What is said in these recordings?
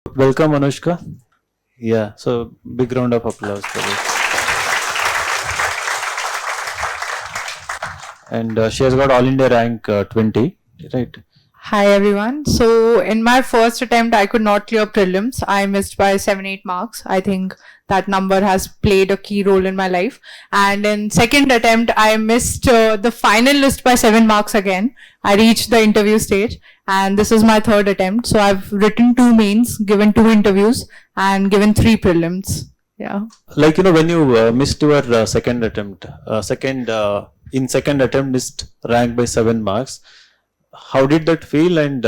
Welcome, Anoushka. Yeah, so big round of applause for this. And she has got All India rank 20, right? Hi everyone. So in my first attempt, I could not clear prelims. I missed by 7-8 marks. I think that number has played a key role in my life. And in second attempt, I missed the final list by 7 marks again. I reached the interview stage, and this is my third attempt. So I've written 2 mains, given 2 interviews, and given 3 prelims. Yeah. Like, when you missed your second attempt, in second attempt missed rank by 7 marks. How did that feel, and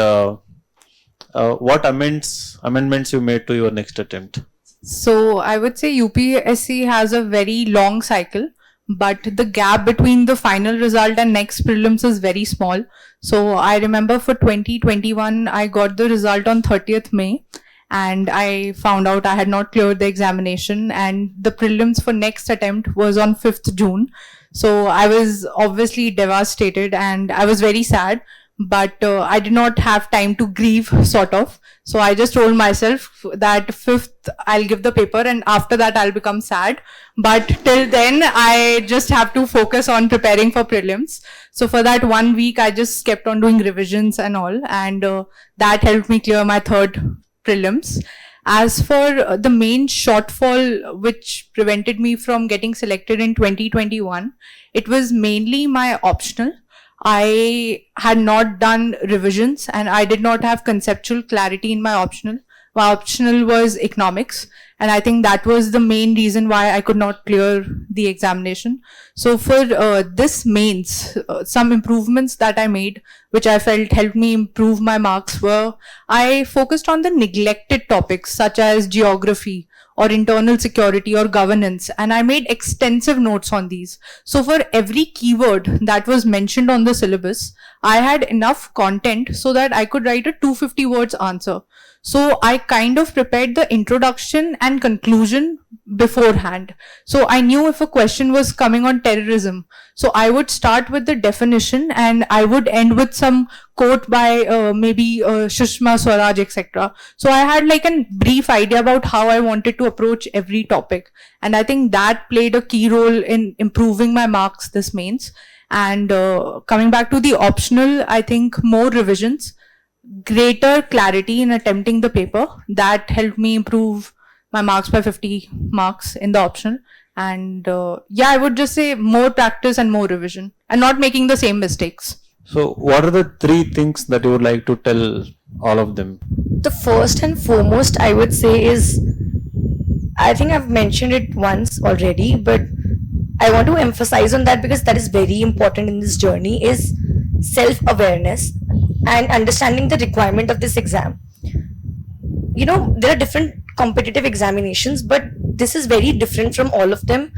what amendments you made to your next attempt? So I would say UPSC has a very long cycle, but the gap between the final result and next prelims is very small. So I remember for 2021, I got the result on 30th May, and I found out I had not cleared the examination, and the prelims for next attempt was on 5th June. So I was obviously devastated and I was very sad. But I did not have time to grieve, sort of. So I just told myself that 5th I'll give the paper, and after that I'll become sad. But till then, I just have to focus on preparing for prelims. So for that 1 week, I just kept on doing revisions and all, and that helped me clear my third prelims. As for the main shortfall which prevented me from getting selected in 2021, it was mainly my optional. I had not done revisions and I did not have conceptual clarity in my optional. My optional was economics, and I think that was the main reason why I could not clear the examination. So for this mains, some improvements that I made, which I felt helped me improve my marks, were I focused on the neglected topics such as geography or internal security or governance, and I made extensive notes on these. So for every keyword that was mentioned on the syllabus, I had enough content so that I could write a 250 words answer. So I kind of prepared the introduction and conclusion beforehand. So I knew if a question was coming on terrorism, so I would start with the definition and I would end with some quote by maybe Sushma Swaraj, etc. So I had like a brief idea about how I wanted to approach every topic. And I think that played a key role in improving my marks this mains. And coming back to the optional, I think more revisions, greater clarity in attempting the paper, that helped me improve my marks by 50 marks in the optional. And yeah, I would just say more practice and more revision and not making the same mistakes. So what are the 3 things that you would like to tell all of them? The first and foremost I would say is, I think I've mentioned it once already, but I want to emphasize on that because that is very important in this journey, is self-awareness and understanding the requirement of this exam. There are different competitive examinations, but this is very different from all of them,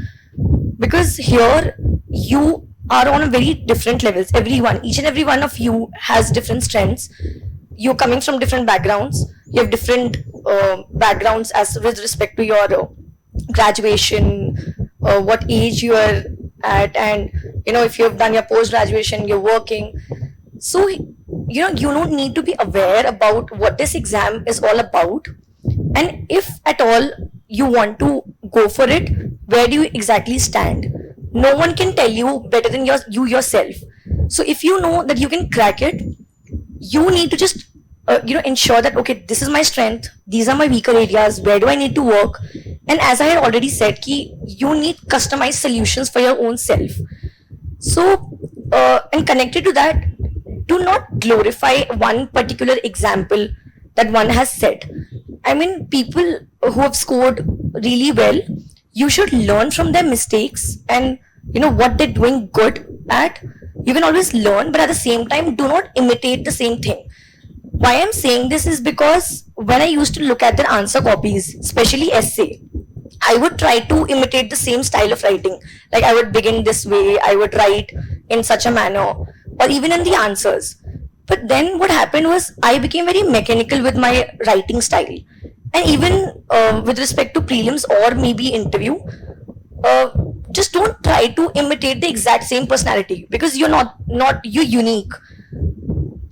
because here you are on a very different levels. Each and every one of you has different strengths. You're coming from different backgrounds. You have different backgrounds as with respect to your graduation, what age you are at, and if you have done your post-graduation, you're working. So you don't need to be aware about what this exam is all about, and if at all you want to go for it, where do you exactly stand? No one can tell you better than you yourself. So if you know that you can crack it, you need to just ensure that, okay, this is my strength, these are my weaker areas, where do I need to work? And as I had already said, you need customized solutions for your own self. So and connected to that, do not glorify one particular example that one has set. I mean, people who have scored really well, you should learn from their mistakes and what they're doing good at. You can always learn, but at the same time, do not imitate the same thing. Why I'm saying this is because when I used to look at their answer copies, especially essay, I would try to imitate the same style of writing. Like I would begin this way, I would write in such a manner, or even in the answers. But then what happened was I became very mechanical with my writing style. And even with respect to prelims or maybe interview, just don't try to imitate the exact same personality, because you're not unique.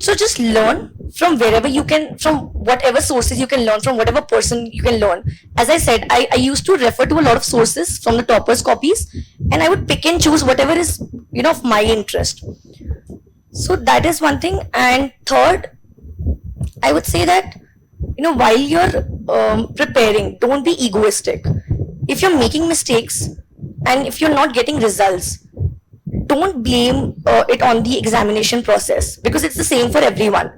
So just learn from wherever you can, from whatever sources you can learn, from whatever person you can learn. As I said, I used to refer to a lot of sources from the toppers copies, and I would pick and choose whatever is, of my interest. So that is one thing. And third, I would say that, while you're preparing, don't be egoistic. If you're making mistakes and if you're not getting results, don't blame it on the examination process, because it's the same for everyone.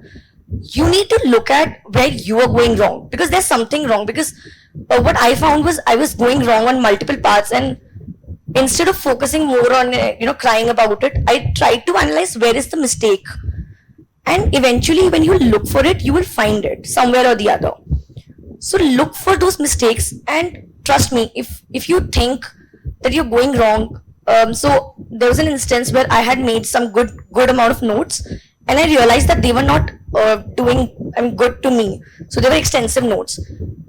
You need to look at where you are going wrong, because there's something wrong. Because what I found was I was going wrong on multiple parts, and instead of focusing more on crying about it, I tried to analyze where is the mistake, and eventually when you look for it, you will find it somewhere or the other. So look for those mistakes, and trust me, if you think that you're going wrong, so there was an instance where I had made some good amount of notes, and I realized that they were not doing good to me. So they were extensive notes,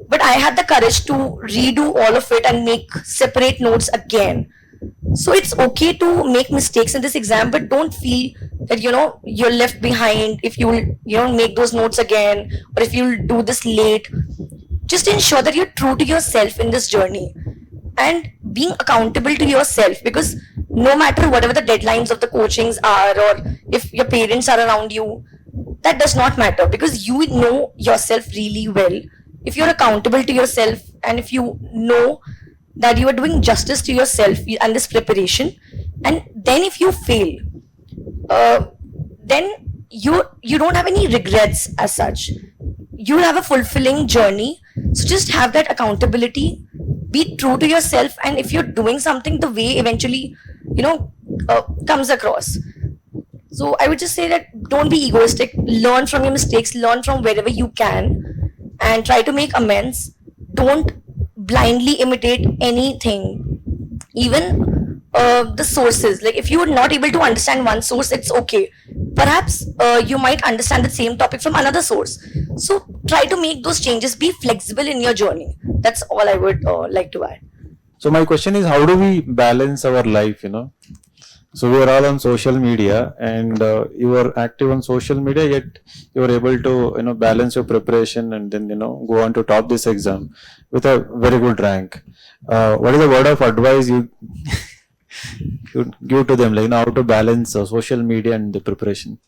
but I had the courage to redo all of it and make separate notes again. So it's okay to make mistakes in this exam, but don't feel that you're left behind if you make those notes again, or if you'll do this late. Just ensure that you're true to yourself in this journey, and being accountable to yourself, because no matter whatever the deadlines of the coachings are, or if your parents are around you, that does not matter, because you know yourself really well. If you're accountable to yourself, and if you know that you are doing justice to yourself and this preparation, and then if you fail, then you don't have any regrets as such. You have a fulfilling journey. So just have that accountability, be true to yourself, and if you're doing something, the way eventually comes across. So I would just say that don't be egoistic, learn from your mistakes, learn from wherever you can, and try to make amends. Don't blindly imitate anything, even the sources. Like if you are not able to understand one source, it's okay. Perhaps you might understand the same topic from another source. So try to make those changes, be flexible in your journey. That's all I would like to add. So my question is, how do we balance our life, So we are all on social media, and you are active on social media, yet you are able to, balance your preparation and then, go on to top this exam with a very good rank. What is the word of advice you give to them, like, how to balance social media and the preparation?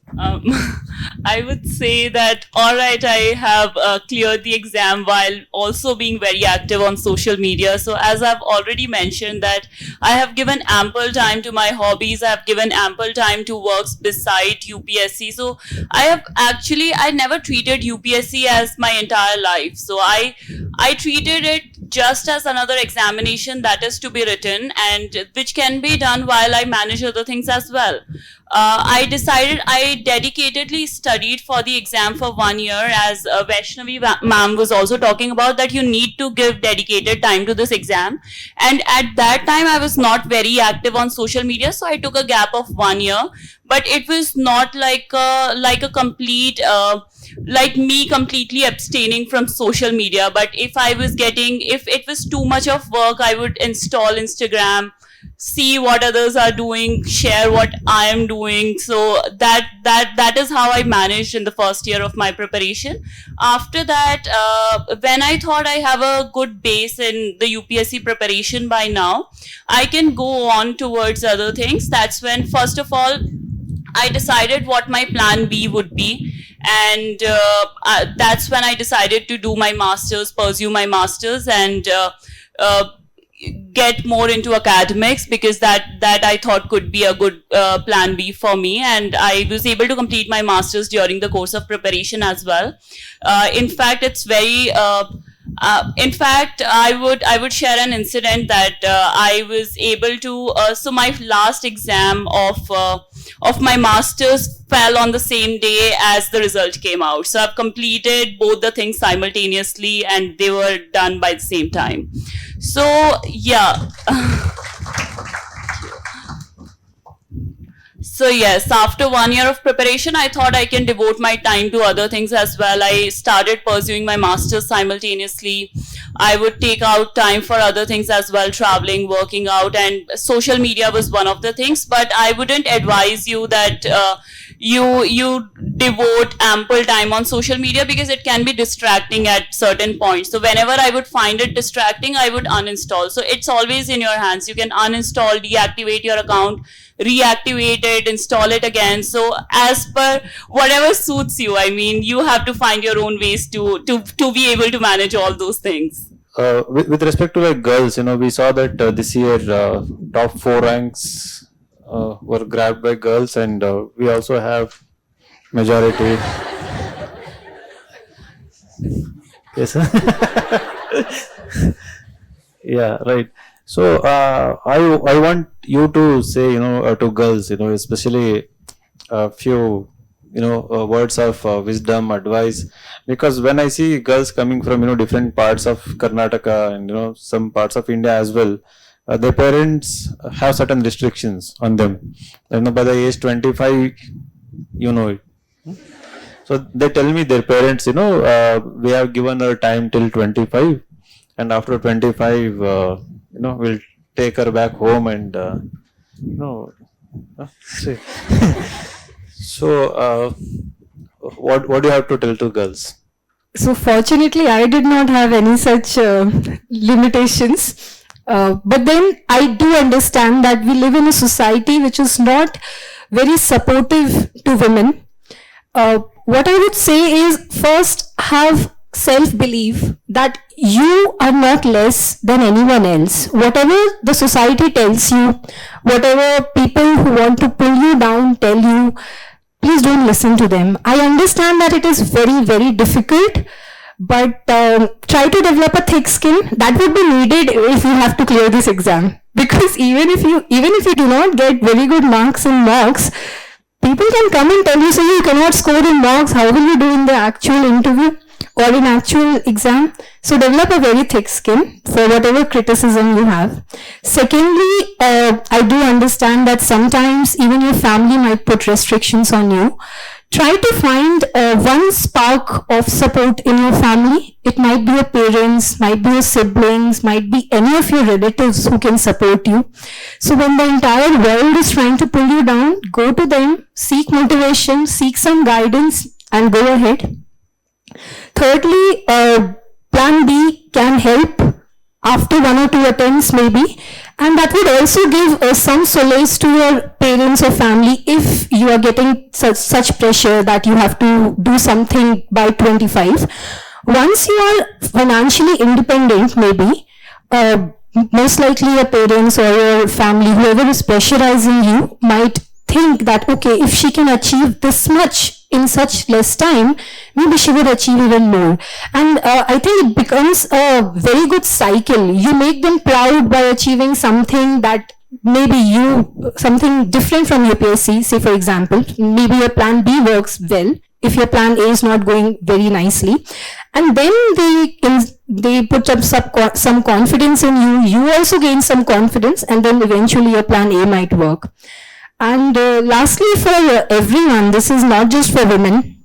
I would say that, all right, I have cleared the exam while also being very active on social media. So as I've already mentioned, that I have given ample time to my hobbies. I have given ample time to works beside UPSC. So I never treated UPSC as my entire life. So I treated it just as another examination that is to be written, and which can be done while I manage other things as well. I dedicatedly studied for the exam for 1 year, as Vaishnavi ma'am was also talking about, that you need to give dedicated time to this exam. And at that time, I was not very active on social media, so I took a gap of 1 year. But it was not like a complete, like me completely abstaining from social media. But if it was too much of work, I would install Instagram, see what others are doing, share what I am doing. So that is how I managed in the first year of my preparation. After that, when I thought I have a good base in the UPSC preparation by now, I can go on towards other things. That's when, first of all, I decided what my plan B would be. And that's when I decided to do my master's, pursue my master's, and get more into academics, because that I thought could be a good plan B for me. And I was able to complete my master's during the course of preparation as well. In fact, it's very in fact, I would share an incident that I was able to. So my last exam of my master's fell on the same day as the result came out. So I've completed both the things simultaneously, and they were done by the same time. So yeah. So yes, after 1 year of preparation, I thought I can devote my time to other things as well. I started pursuing my master's simultaneously. I would take out time for other things as well, traveling, working out, and social media was one of the things. But I wouldn't advise you that you devote ample time on social media, because it can be distracting at certain points. So whenever I would find it distracting, I would uninstall. So it's always in your hands. You can uninstall, deactivate your account, reactivate it, install it again. So as per whatever suits you, I mean, you have to find your own ways to be able to manage all those things. With respect to like girls, we saw that this year top 4 ranks were grabbed by girls, and we also have majority. Yes, sir. Yeah, right. So I want you to say, to girls, especially a few, words of wisdom, advice, because when I see girls coming from, different parts of Karnataka and, some parts of India as well, their parents have certain restrictions on them. By the age 25, it. So they tell me, their parents, we have given her time till 25, and after 25, we'll take her back home and, So, what do you have to tell to girls? So fortunately, I did not have any such limitations. But then I do understand that we live in a society which is not very supportive to women. What I would say is, first have self-belief that you are not less than anyone else. Whatever the society tells you, whatever people who want to pull you down tell you, please don't listen to them. I understand that it is very, very difficult, but try to develop a thick skin. That would be needed if you have to clear this exam. Because even if you do not get very good marks in mocks, people can come and tell you, so you cannot score in mocks, how will you do in the actual interview or in actual exam? So develop a very thick skin for whatever criticism you have. Secondly, I do understand that sometimes even your family might put restrictions on you. Try to find one spark of support in your family. It might be your parents, might be your siblings, might be any of your relatives who can support you. So when the entire world is trying to pull you down, go to them, seek motivation, seek some guidance, and go ahead. Thirdly, plan B can help after 1 or 2 attempts maybe, and that would also give some solace to your parents or family if you are getting such pressure that you have to do something by 25. Once you are financially independent, maybe, most likely your parents or your family, whoever is pressurizing you, might think that, okay, if she can achieve this much in such less time, maybe she would achieve even more. And I think it becomes a very good cycle. You make them proud by achieving something that maybe something different from UPSC, say for example, maybe your plan B works well if your plan A is not going very nicely. And then they put up some confidence in you, you also gain some confidence, and then eventually your plan A might work. And lastly, for everyone, this is not just for women,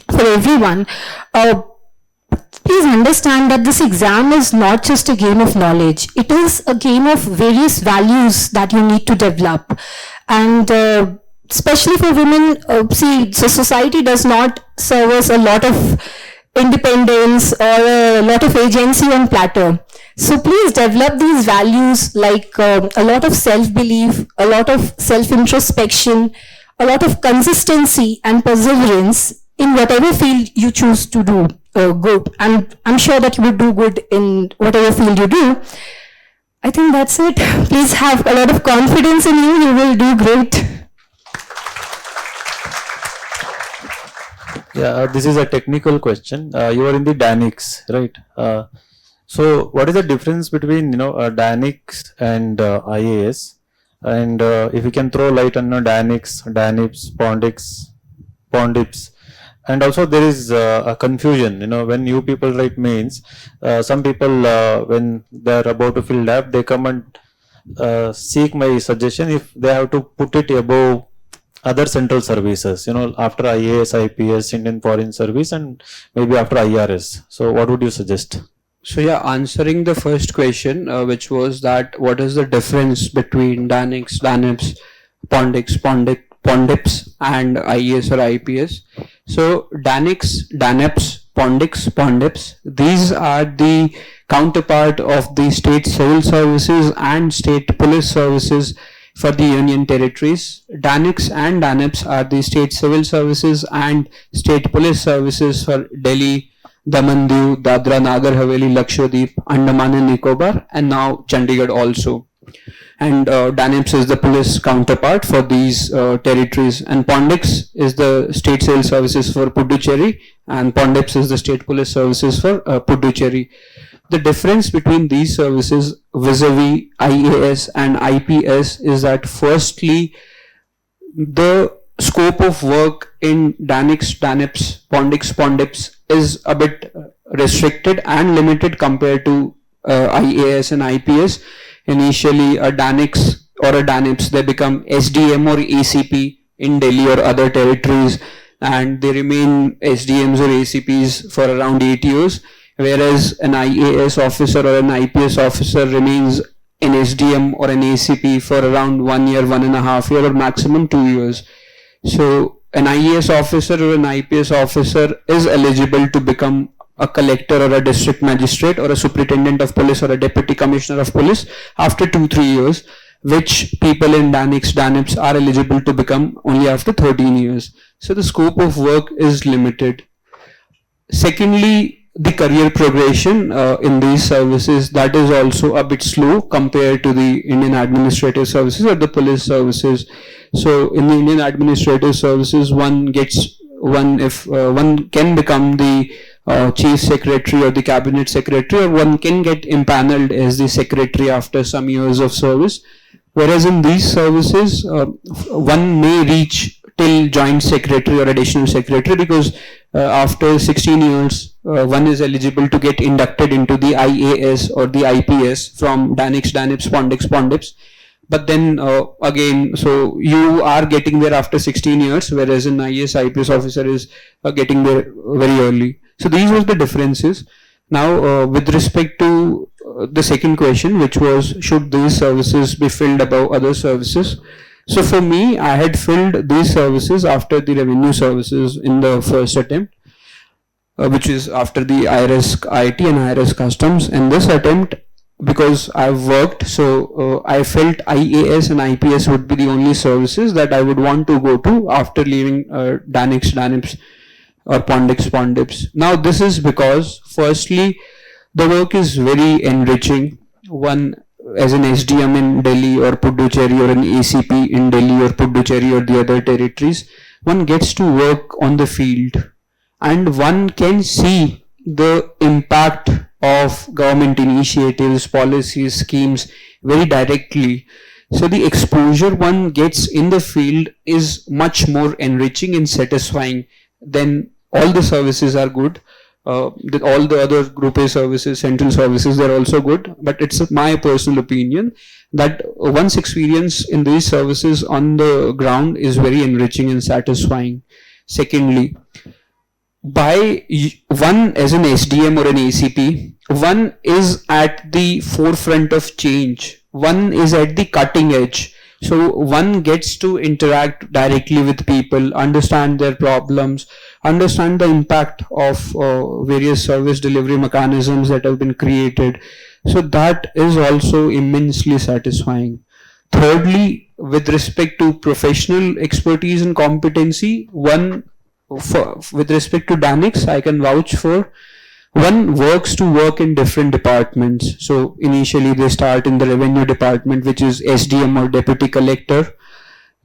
for everyone, please understand that this exam is not just a game of knowledge. It is a game of various values that you need to develop. And especially for women, so society does not serve us a lot of independence or a lot of agency on platter. So please develop these values like a lot of self-belief, a lot of self-introspection, a lot of consistency and perseverance in whatever field you choose to do good. And I'm sure that you will do good in whatever field you do. I think that's it. Please have a lot of confidence in you. You will do great. Yeah, this is a technical question. You are in the Danics, right? So what is the difference between Danics and IAS? And if you can throw light on Danics, Danips, Pondips. And also there is a confusion, when you people write mains, some people when they are about to fill lab, they come and seek my suggestion if they have to put it above other central services, after IAS, IPS, Indian Foreign Service, and maybe after IRS. So what would you suggest? So yeah, answering the first question, which was that what is the difference between DANIX, DANIPS, Pondips and IAS or IPS. So DANIX, DANIPS, Pondips, these are the counterpart of the state civil services and state police services for the union territories. DANIX and DANIPS are the state civil services and state police services for Delhi, Daman, Diu, Dadra, Nagar Haveli, Lakshadweep, Andaman and Nicobar, and now Chandigarh also. And DANIPS is the police counterpart for these territories, and Pondips is the state civil services for Puducherry, and Pondips is the state police services for Puducherry. The difference between these services vis-a-vis IAS and IPS is that firstly, the scope of work in DANIX, DANIPS, Pondips is a bit restricted and limited compared to IAS and IPS. Initially, a DANIX or a DANIPS, they become SDM or ACP in Delhi or other territories, and they remain SDMs or ACPs for around 8 years, whereas an IAS officer or an IPS officer remains an SDM or an ACP for around 1 year, 1.5 years, or maximum 2 years. So an IAS officer or an IPS officer is eligible to become a collector or a district magistrate or a superintendent of police or a deputy commissioner of police after 2-3 years, which people in DANIX, DANIPS are eligible to become only after 13 years. So the scope of work is limited. Secondly, the career progression in these services, that is also a bit slow compared to the Indian administrative services or the police services. So in the Indian administrative services, one can become the chief secretary or the cabinet secretary, or one can get impaneled as the secretary after some years of service. Whereas in these services, one may reach till joint secretary or additional secretary, because after 16 years, one is eligible to get inducted into the IAS or the IPS from DANIX, DANIPS, Pondips. But then again, so you are getting there after 16 years, whereas an IAS, IPS officer is getting there very early. So these were the differences. Now, with respect to the second question, which was, should these services be filled above other services? So for me, I had filled these services after the revenue services in the first attempt, which is after the IRS IT and IRS customs. In this attempt, because I've worked, so I felt IAS and IPS would be the only services that I would want to go to after leaving DANIX, DANIPS or Pondips. Now this is because firstly, the work is very enriching. One, as an SDM in Delhi or Puducherry, or an ACP in Delhi or Puducherry or the other territories, one gets to work on the field and one can see the impact of government initiatives, policies, schemes very directly. So the exposure one gets in the field is much more enriching and satisfying than all the services are good. All the other group A services, central services, they're also good, but it's my personal opinion that one's experience in these services on the ground is very enriching and satisfying. Secondly, by one as an SDM or an ACP, one is at the forefront of change. One is at the cutting edge. So one gets to interact directly with people, understand their problems, understand the impact of various service delivery mechanisms that have been created. So that is also immensely satisfying. Thirdly, with respect to professional expertise and competency, with respect to DANIX, I can vouch for, one works to work in different departments. So initially they start in the revenue department, which is SDM or deputy collector.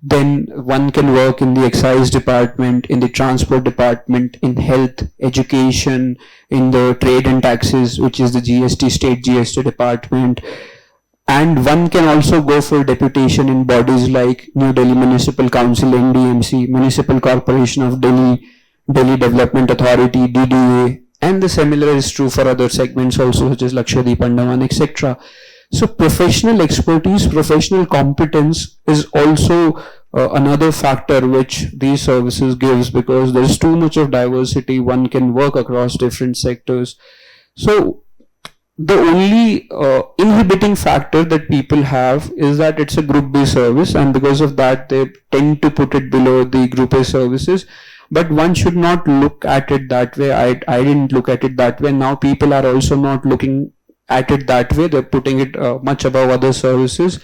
Then one can work in the excise department, in the transport department, in health, education, in the trade and taxes, which is the GST, state GST department. And one can also go for deputation in bodies like New Delhi Municipal Council, NDMC, Municipal Corporation of Delhi, Delhi Development Authority, DDA, and the similar is true for other segments also, such as Lakshadweep, Andaman, etc. So professional expertise, professional competence is also another factor which these services gives, because there is too much of diversity. One can work across different sectors. So the only inhibiting factor that people have is that it's a group B service, and because of that they tend to put it below the group A services. But one should not look at it that way. I didn't look at it that way. Now people are also not looking at it that way. They're putting it much above other services.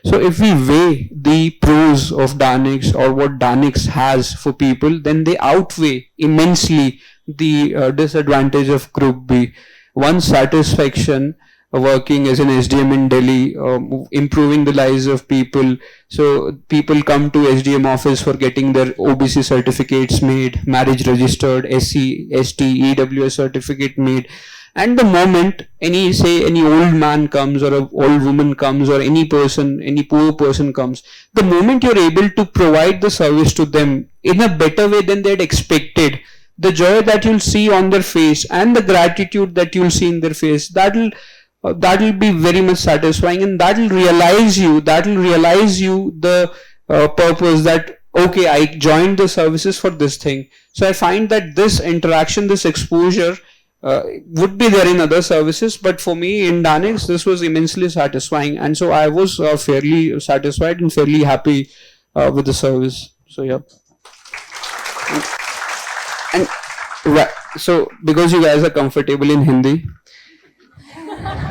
So if we weigh the pros of Danix or what Danix has for people, then they outweigh immensely the disadvantage of group B. One satisfaction working as an SDM in Delhi, improving the lives of people. So people come to SDM office for getting their OBC certificates made, marriage registered, SC, ST, EWS certificate made. And the moment any old man comes or an old woman comes or any person, any poor person comes, the moment you're able to provide the service to them in a better way than they'd expected, the joy that you'll see on their face and the gratitude that you'll see in their face, that'll be very much satisfying, and that'll realize you the purpose that, okay, I joined the services for this thing. So I find that this interaction, this exposure would be there in other services, but for me in Danix this was immensely satisfying, and so I was fairly satisfied and fairly happy with the service. So yeah. And so because you guys are comfortable in Hindi,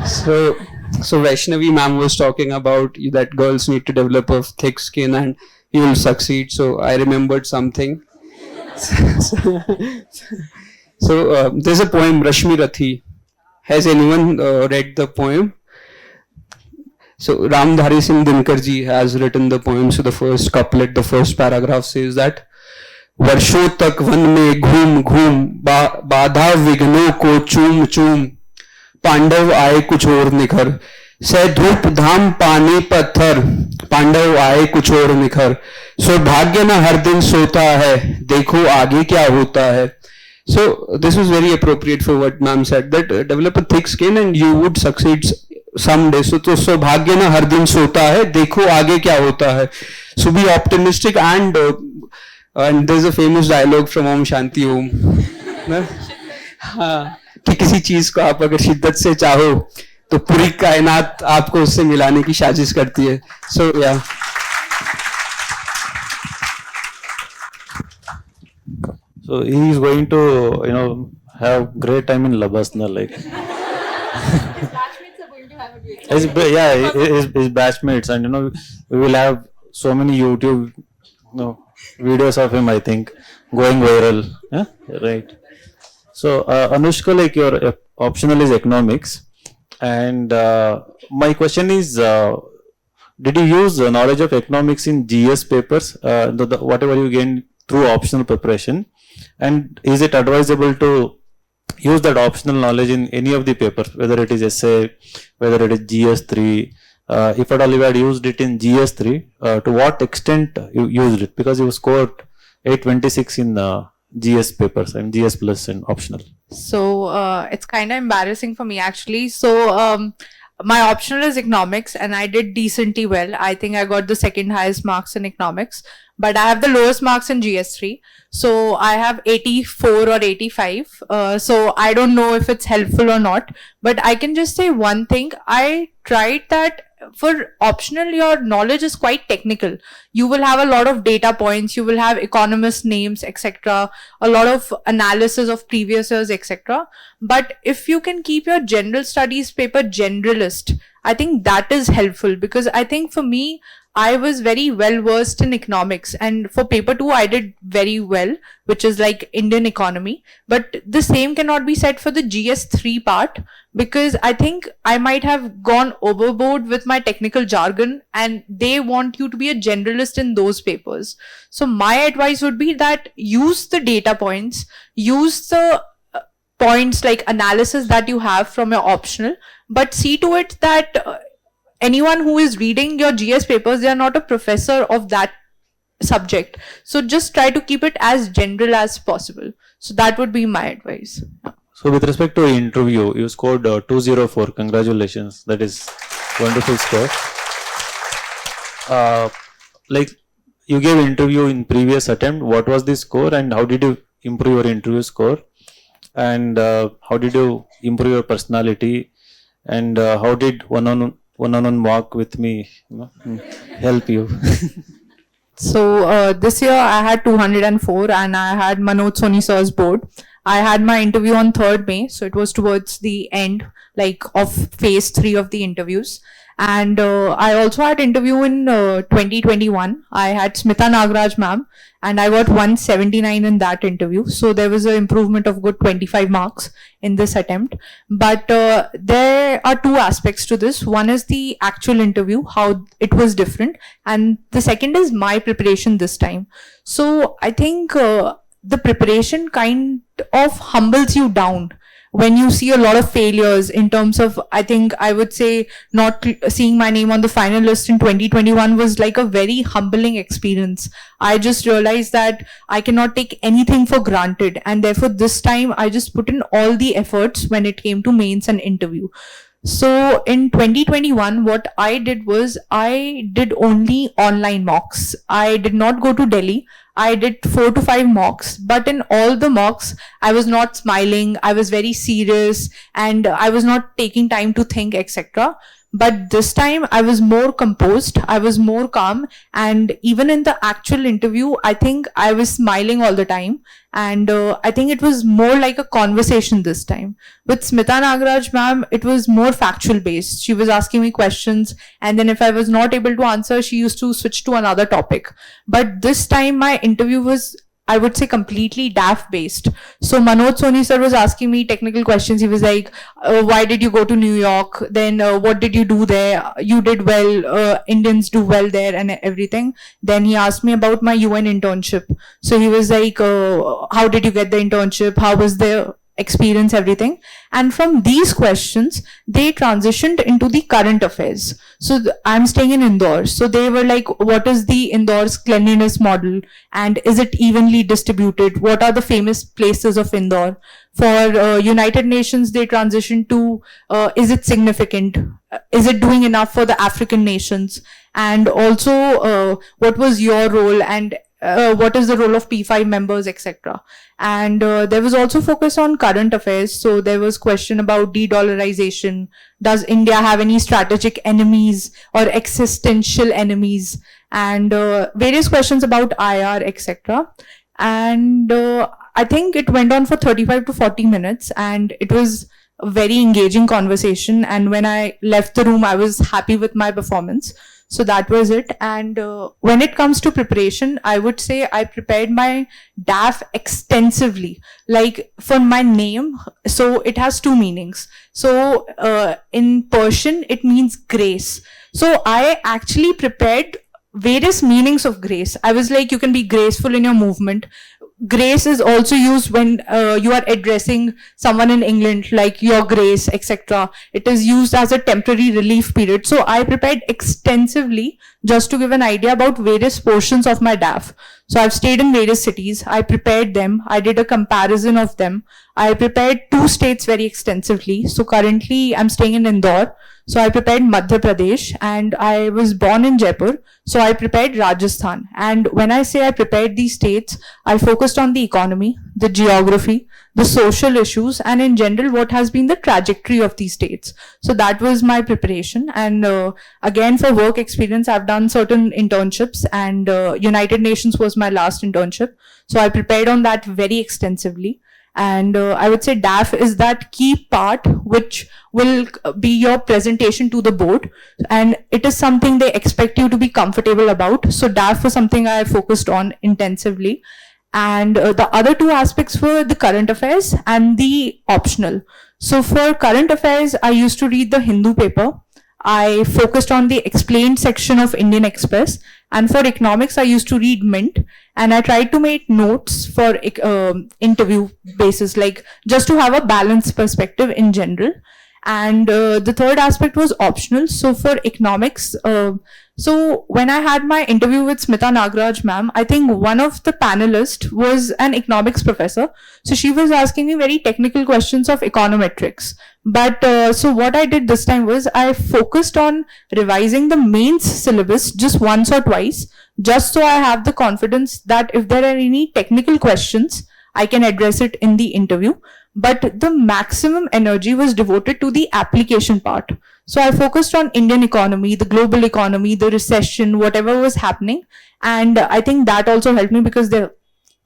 so Vaishnavi ma'am was talking about that girls need to develop a thick skin and you will succeed. So I remembered something. So there's a poem, Rashmi Rathi. Has anyone read the poem? So Ramdhari Singh Dinkar ji has written the poem. So the first couplet, the first paragraph says that वर्षों तक one में घूम घूम बाधा विघ्नों को चूम चूम पांडव आए कुछ और निखर सह धूप धाम पानी पत्थर पांडव आए कुछ और निखर सौभाग्य न हर दिन सोता है देखो आगे क्या होता है. So this was very appropriate for what ma'am said, that develop a thick skin and you would succeed someday. So सौभाग्य न हर दिन सोता है देखो आगे क्या होता है. So be optimistic and there's a famous dialogue from Om Shanti Om. हाँ, कि किसी चीज को आप अगर शिद्दत से चाहो तो पूरी कायनात आपको उससे मिलाने की साजिश करती है. So yeah. So he is going to, have great time in Labasna, like. His batchmates are going to have a great time. His batchmates, and we will have so many YouTube, videos of him, I think, going viral. Yeah? Right. So Anoushka, like your optional is economics, and my question is, did you use knowledge of economics in GS papers, whatever you gained through optional preparation? And is it advisable to use that optional knowledge in any of the papers, whether it is essay, whether it is GS3, if at all you had used it in GS3, to what extent you used it? Because you scored 826 in GS papers and GS plus in optional. So it's kind of embarrassing for me actually. So my optional is economics and I did decently well. I think I got the second highest marks in economics, but I have the lowest marks in GS3. So I have 84 or 85. So I don't know if it's helpful or not, but I can just say one thing. I tried that for optional, your knowledge is quite technical. You will have a lot of data points, you will have economist names, etc. A lot of analysis of previous years, etc. But if you can keep your general studies paper generalist, I think that is helpful, because I think for me, I was very well versed in economics, and for paper 2 I did very well, which is like Indian economy. But the same cannot be said for the GS3 part, because I think I might have gone overboard with my technical jargon and they want you to be a generalist in those papers. So my advice would be that use the data points, use the points like analysis that you have from your optional, but see to it that anyone who is reading your GS papers, they are not a professor of that subject. So just try to keep it as general as possible. So that would be my advice. So with respect to interview, you scored 204. Congratulations. That is wonderful score. Like you gave interview in previous attempt. What was the score and how did you improve your interview score? And how did you improve your personality? And how did one-on-one walk with me, help you? So this year I had 204 and I had Manoj Soni sir's board. I had my interview on 3rd May, so it was towards the end, like of phase 3 of the interviews. And I also had interview in 2021. I had Smita Nagaraj ma'am and I got 179 in that interview. So there was an improvement of good 25 marks in this attempt. But there are two aspects to this. One is the actual interview, how it was different. And the second is my preparation this time. So I think the preparation kind of humbles you down when you see a lot of failures in terms of, I think I would say not seeing my name on the final list in 2021 was like a very humbling experience. I just realized that I cannot take anything for granted, and therefore this time I just put in all the efforts when it came to mains and interview. So in 2021, what I did was I did only online mocks. I did not go to Delhi. I did 4 to 5 mocks, but in all the mocks, I was not smiling. I was very serious and I was not taking time to think, etc. But this time I was more composed, I was more calm, and even in the actual interview, I think I was smiling all the time. And I think it was more like a conversation this time. With Smita Nagaraj ma'am, it was more factual based. She was asking me questions, and then if I was not able to answer, she used to switch to another topic. But this time my interview was, I would say, completely DAF based. So Manoj Soni sir was asking me technical questions. He was like, why did you go to New York? Then what did you do there? You did well. Indians do well there and everything. Then he asked me about my UN internship. So he was like, how did you get the internship? How was the experience, everything? And from these questions, they transitioned into the current affairs. So I'm staying in Indore. So they were like, what is the Indore's cleanliness model? And is it evenly distributed? What are the famous places of Indore? For United Nations, they transitioned to, is it significant? Is it doing enough for the African nations? And also, what was your role? And what is the role of P5 members, etc. And there was also focus on current affairs. So there was question about de-dollarization. Does India have any strategic enemies or existential enemies? And various questions about IR, etc. And I think it went on for 35 to 40 minutes, and it was a very engaging conversation. And when I left the room, I was happy with my performance. So that was it. And when it comes to preparation, I would say I prepared my DAF extensively. Like for my name, so it has 2 meanings. So in Persian, it means grace. So I actually prepared various meanings of grace. I was like, you can be graceful in your movement. Grace is also used when you are addressing someone in England, like your grace, etc. It is used as a temporary relief period. So I prepared extensively just to give an idea about various portions of my DAF. So I've stayed in various cities. I prepared them. I did a comparison of them. I prepared 2 states very extensively. So currently I'm staying in Indore. So I prepared Madhya Pradesh, and I was born in Jaipur. So I prepared Rajasthan. And when I say I prepared these states, I focused on the economy, the geography, the social issues, and in general, what has been the trajectory of these states. So that was my preparation. And again, for work experience, I've done certain internships, and United Nations was my last internship. So I prepared on that very extensively. And I would say DAF is that key part which will be your presentation to the board, and it is something they expect you to be comfortable about. So DAF was something I focused on intensively. And the other 2 aspects were the current affairs and the optional. So for current affairs, I used to read the Hindu paper. I focused on the explained section of Indian Express, and for economics, I used to read Mint, and I tried to make notes for interview basis, like just to have a balanced perspective in general. And the third aspect was optional. So for economics, so when I had my interview with Smita Nagaraj ma'am, I think one of the panelists was an economics professor. So she was asking me very technical questions of econometrics. But so what I did this time was I focused on revising the mains syllabus just once or twice, just so I have the confidence that if there are any technical questions, I can address it in the interview. but the maximum energy was devoted to the application part. So I focused on Indian economy, the global economy, the recession, whatever was happening. And I think that also helped me because there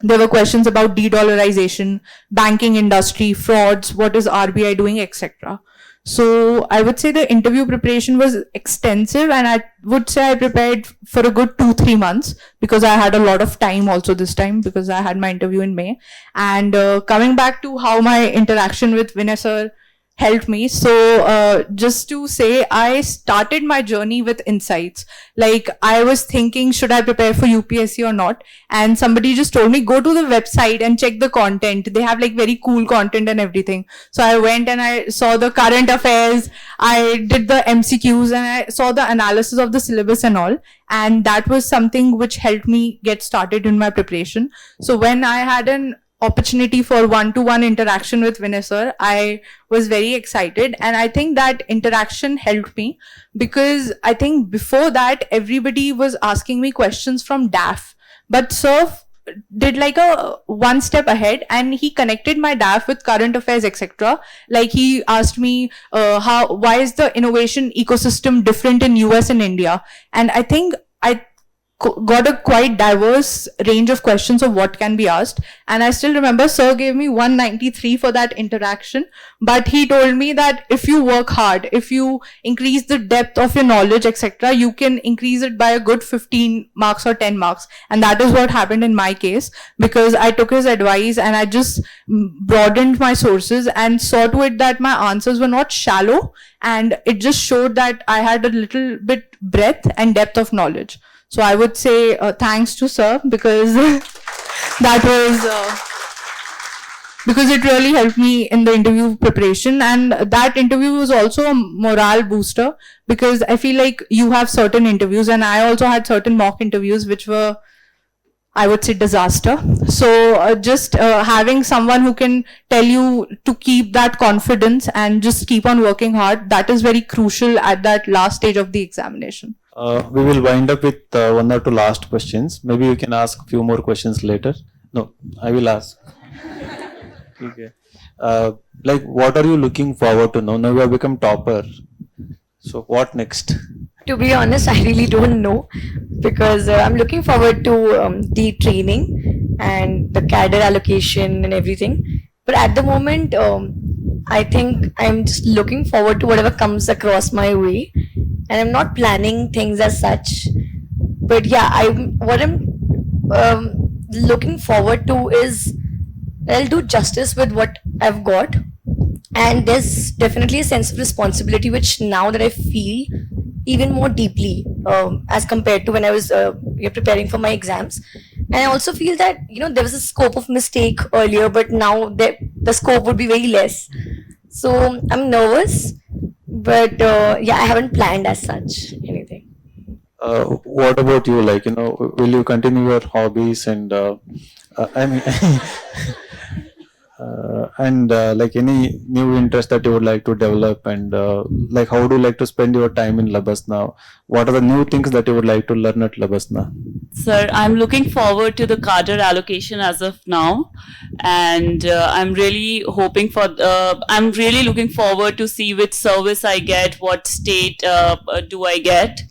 were questions about de-dollarization, banking industry, frauds, what is RBI doing, etc. So I would say the interview preparation was extensive, and I would say I prepared for a good 2-3 months because I had a lot of time also this time because I had my interview in May. And coming back to how my interaction with Vinay sir helped me. So just to say, I started my journey with Insights. Like I was thinking, should I prepare for UPSC or not? And somebody just told me, go to the website and check the content. They have like very cool content and everything. So I went and I saw the current affairs. I did the MCQs and I saw the analysis of the syllabus and all. And that was something which helped me get started in my preparation. So when I had an opportunity for one-to-one interaction with Vinay sir, I was very excited, and I think that interaction helped me because I think before that everybody was asking me questions from DAF, but sir did like a one step ahead and he connected my DAF with current affairs, etc. Like he asked me why is the innovation ecosystem different in US and India, and I think I got a quite diverse range of questions of what can be asked. And I still remember sir gave me 193 for that interaction, but he told me that if you work hard, if you increase the depth of your knowledge, etc., you can increase it by a good 15 marks or 10 marks. And that is what happened in my case because I took his advice and I just broadened my sources and saw to it that my answers were not shallow, and it just showed that I had a little bit breadth and depth of knowledge. So I would say thanks to sir because that was because it really helped me in the interview preparation, and that interview was also a morale booster because I feel like you have certain interviews and I also had certain mock interviews which were, I would say, disaster. So just having someone who can tell you to keep that confidence and just keep on working hard, that is very crucial at that last stage of the examination. We will wind up with 1 or 2 last questions. Maybe you can ask a few more questions later. No, I will ask. Okay. Like, what are you looking forward to now? Now you have become topper. So what next? To be honest, I really don't know because I'm looking forward to the training and the cadre allocation and everything. But at the moment, I think I'm just looking forward to whatever comes across my way. And I'm not planning things as such. But yeah, what I'm looking forward to is I'll do justice with what I've got. And there's definitely a sense of responsibility, which now that I feel even more deeply as compared to when I was preparing for my exams. And I also feel that, there was a scope of mistake earlier, but now the scope would be very less. So I'm nervous, but yeah, I haven't planned as such anything. What about you? Like, will you continue your hobbies and I mean, and like any new interest that you would like to develop, and like how do you like to spend your time in Labasna? What are the new things that you would like to learn at Labasna? Sir, I'm looking forward to the cadre allocation as of now, and I'm really looking forward to see which service I get, what state do I get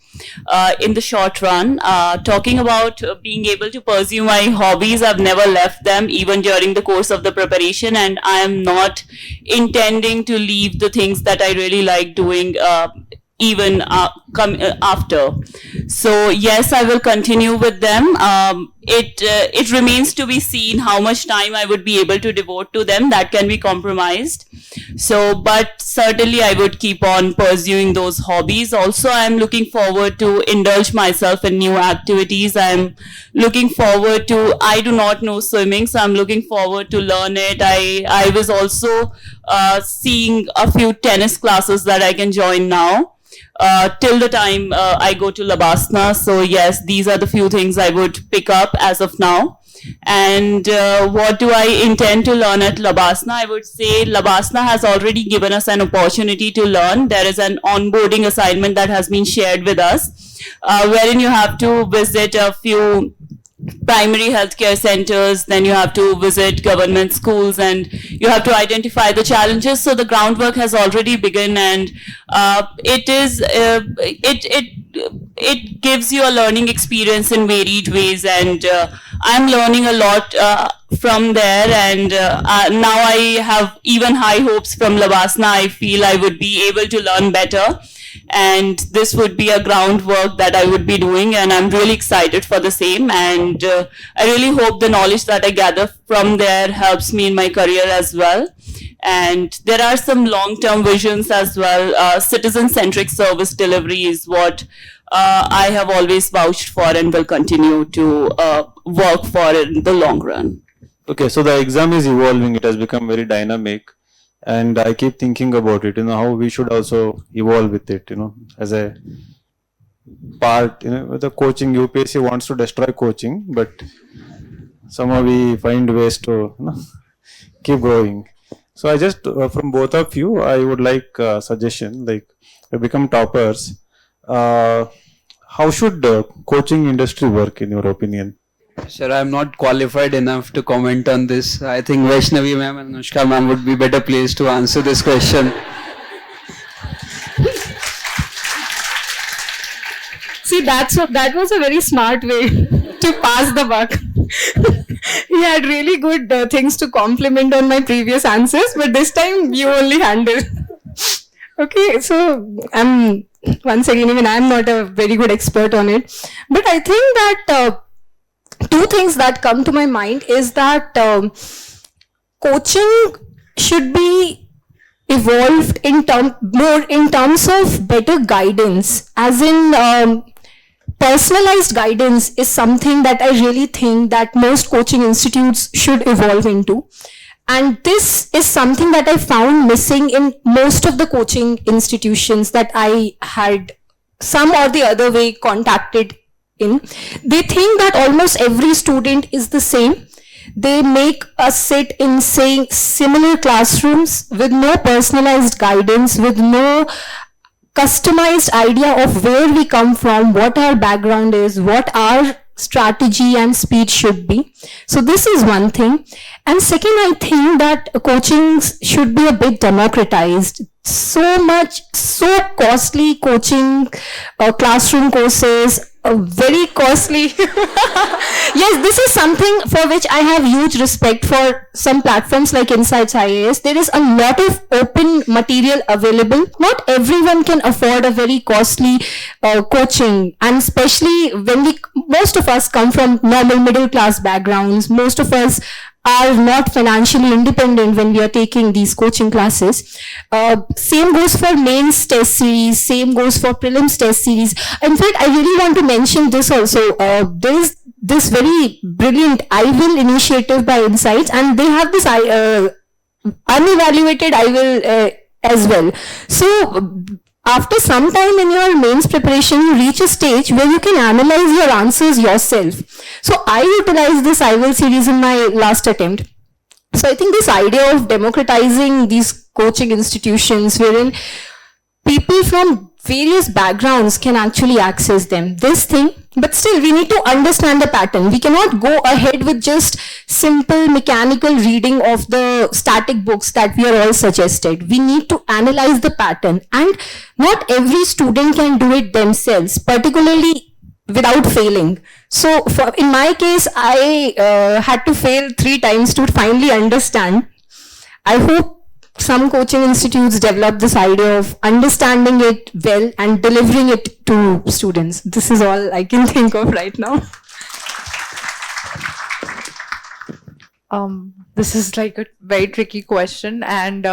in the short run. Talking about being able to pursue my hobbies, I've never left them even during the course of the preparation, and I am not intending to leave the things that I really like doing even after. So yes, I will continue with them. It remains to be seen how much time I would be able to devote to them. That can be compromised. So, but certainly I would keep on pursuing those hobbies. Also, I'm looking forward to indulge myself in new activities. I'm looking forward to, I do not know swimming, so I'm looking forward to learn it. I was also seeing a few tennis classes that I can join now. Till the time I go to Labasna. So yes, these are the few things I would pick up as of now. And what do I intend to learn at Labasna? I would say Labasna has already given us an opportunity to learn. There is an onboarding assignment that has been shared with us, wherein you have to visit a few primary healthcare centers, then you have to visit government schools, and you have to identify the challenges. So the groundwork has already begun, and it gives you a learning experience in varied ways, and I'm learning a lot from there, and now I have even high hopes from Labasna. I feel I would be able to learn better, and this would be a groundwork that I would be doing, and I'm really excited for the same, and I really hope the knowledge that I gather from there helps me in my career as well. And there are some long-term visions as well. Citizen-centric service delivery is what I have always vouched for and will continue to work for in the long run. Okay, so the exam is evolving. It has become very dynamic. And I keep thinking about it, how we should also evolve with it, as a part, with the coaching. UPSC wants to destroy coaching, but somehow we find ways to keep growing. So I just, from both of you, I would like a suggestion, like to become toppers. How should the coaching industry work in your opinion? Sir, I am not qualified enough to comment on this. I think Vaishnavi ma'am and Anoushka ma'am would be better placed to answer this question. See, that was a very smart way to pass the buck. He had really good things to compliment on my previous answers, but this time you only handled. Okay, so once again, even I'm not a very good expert on it, but I think that two things that come to my mind is that coaching should be evolved more in terms of better guidance, as in personalized guidance is something that I really think that most coaching institutes should evolve into. And this is something that I found missing in most of the coaching institutions that I had some or the other way contacted in. They think that almost every student is the same. They make us sit in similar classrooms with no personalized guidance, with no customized idea of where we come from, what our background is, what our strategy and speed should be. So this is one thing. And second, I think that coaching should be a bit democratized. So costly coaching, classroom courses, very costly. Yes, this is something for which I have huge respect for some platforms like Insights IAS. There is a lot of open material available. Not everyone can afford a very costly coaching, and especially when most of us come from normal middle class backgrounds. Most of us are not financially independent when we are taking these coaching classes. Same goes for mains test series, same goes for prelims test series. In fact, I really want to mention this also. There is this very brilliant IWIL initiative by Insights, and they have this unevaluated IWIL as well. So after some time in your mains preparation, you reach a stage where you can analyze your answers yourself. So I utilized this IWIL series in my last attempt. So I think this idea of democratizing these coaching institutions wherein people from various backgrounds can actually access them, this thing, but still we need to understand the pattern. We cannot go ahead with just simple mechanical reading of the static books that we are all suggested. We need to analyze the pattern, and not every student can do it themselves, particularly without failing. So in my case, I had to fail 3 times to finally understand. I hope some coaching institutes develop this idea of understanding it well and delivering it to students. This is all I can think of right now. This is like a very tricky question, and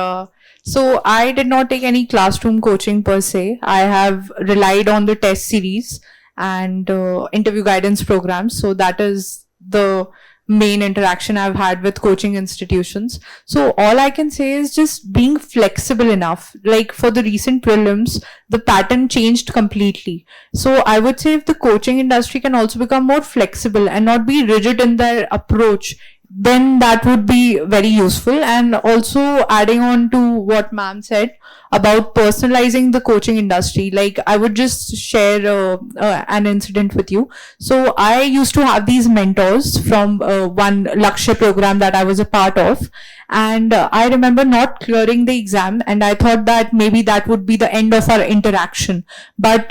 so I did not take any classroom coaching per se. I have relied on the test series and interview guidance programs. So that is the main interaction I've had with coaching institutions. So all I can say is just being flexible enough. Like for the recent prelims, the pattern changed completely. So I would say if the coaching industry can also become more flexible and not be rigid in their approach then that would be very useful. And also adding on to what ma'am said about personalizing the coaching industry, like I would just share an incident with you. So I used to have these mentors from one Lakshya program that I was a part of, and I remember not clearing the exam, and I thought that maybe that would be the end of our interaction. But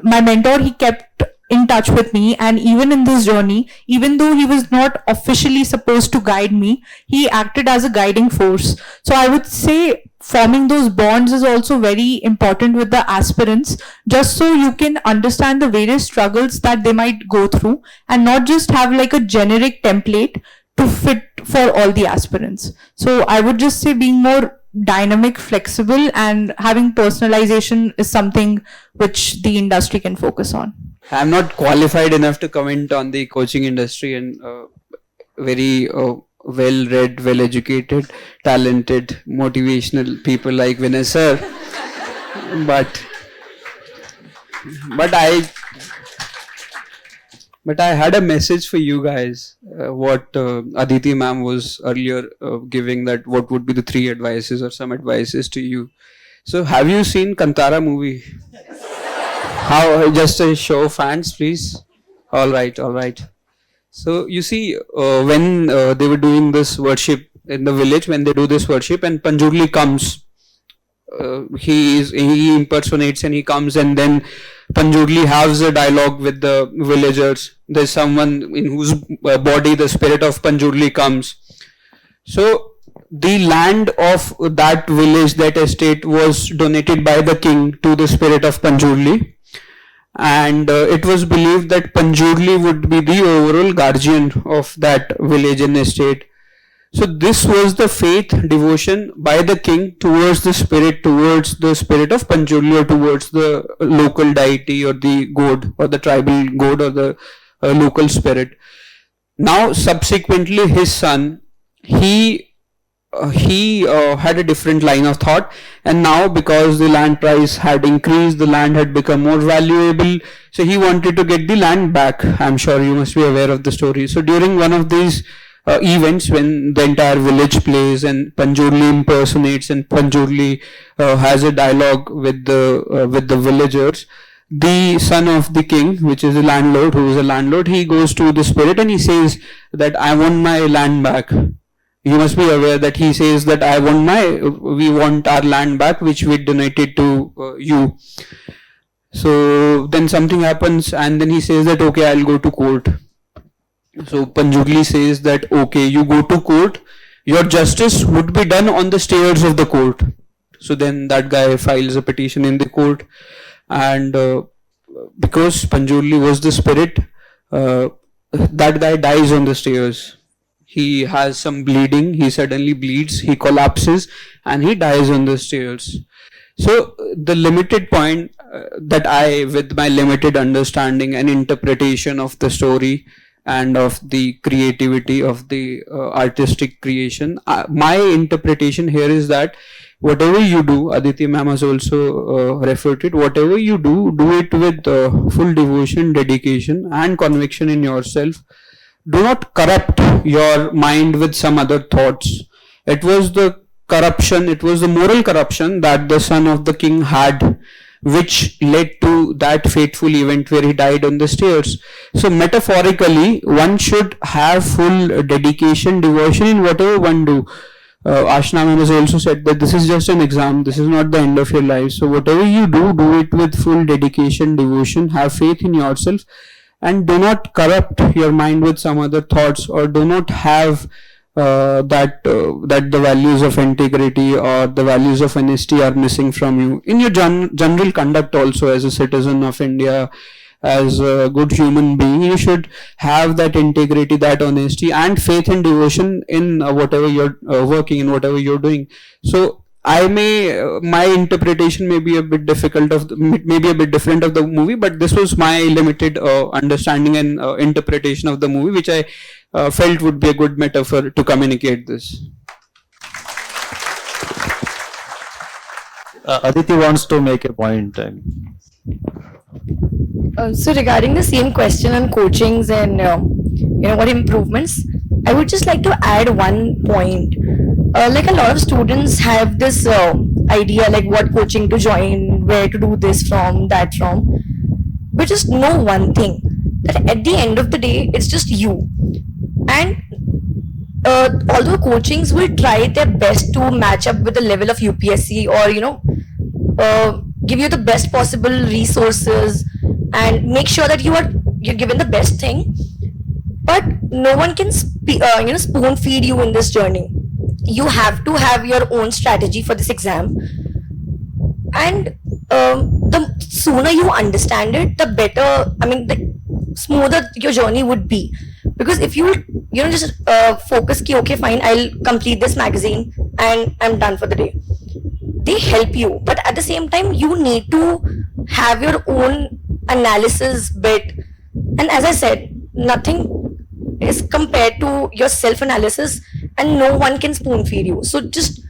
my mentor, he kept in touch with me, and even in this journey, even though he was not officially supposed to guide me, he acted as a guiding force. So I would say forming those bonds is also very important with the aspirants, just so you can understand the various struggles that they might go through, and not just have like a generic template to fit for all the aspirants. So I would just say being more dynamic, flexible, and having personalization is something which the industry can focus on. I'm not qualified enough to comment on the coaching industry, and very well-read, well-educated, talented, motivational people like Vinay sir. But I had a message for you guys. What Aditi ma'am was earlier giving, that what would be the 3 advices or some advices to you. So have you seen Kantara movie? How, just a show of hands, please. All right. So you see, when they were doing this worship in the village, when they do this worship, and Panjurli comes, he impersonates and he comes, and then Panjurli has a dialogue with the villagers. There's someone in whose body the spirit of Panjurli comes. So the land of that village, that estate, was donated by the king to the spirit of Panjurli. And it was believed that Panjurli would be the overall guardian of that village and estate. So this was the faith, devotion by the king towards the spirit of Panjurli, or towards the local deity or the god or the tribal god or the local spirit. Now subsequently his son, he had a different line of thought, and now because the land price had increased, the land had become more valuable, so he wanted to get the land back. I'm sure you must be aware of the story. So during one of these events, when the entire village plays and Panjurli impersonates and Panjurli has a dialogue with the villagers, the son of the king, which is the landlord, who is a landlord, he goes to the spirit and he says that I want my land back. You must be aware that he says that we want our land back, which we donated to you. So then something happens, and then he says that okay, I'll go to court. So Panjurli says that okay, you go to court, your justice would be done on the stairs of the court. So then that guy files a petition in the court, and because Panjurli was the spirit, that guy dies on the stairs. He has some bleeding, he suddenly bleeds, he collapses, and he dies on the stairs. So the limited point that I, with my limited understanding and interpretation of the story and of the creativity of the artistic creation, my interpretation here is that whatever you do, Aditi ma'am has also referred to it, whatever you do it with full devotion, dedication and conviction in yourself. Do not corrupt your mind with some other thoughts. It was the moral corruption that the son of the king had, which led to that fateful event where he died on the stairs. So metaphorically, one should have full dedication, devotion in whatever one do. Aashna ma'am has also said that this is just an exam, this is not the end of your life. So whatever you do it with full dedication, devotion, have faith in yourself, and do not corrupt your mind with some other thoughts, or do not have that the values of integrity or the values of honesty are missing from you in your general conduct. Also, as a citizen of India, as a good human being, you should have that integrity, that honesty and faith and devotion in whatever you're working, in whatever you're doing. So my interpretation may be a bit different of the movie, but this was my limited understanding and interpretation of the movie, which I felt would be a good metaphor to communicate this. Aditi wants to make a point. So regarding the same question on coachings and what improvements, I would just like to add one point. Like a lot of students have this idea like what coaching to join, where to do this from, that from. But just know one thing, that at the end of the day, it's just you. And although coachings will try their best to match up with the level of UPSC or give you the best possible resources and make sure that you're given the best thing, but no one can spoon feed you in this journey. You have to have your own strategy for this exam, and the sooner you understand it, the better, the smoother your journey would be. Because if you just focus ki okay fine, I'll complete this magazine and I'm done for the day, they help you, but at the same time you need to have your own analysis bit. And as I said, nothing is compared to your self analysis, and no one can spoon feed you. So just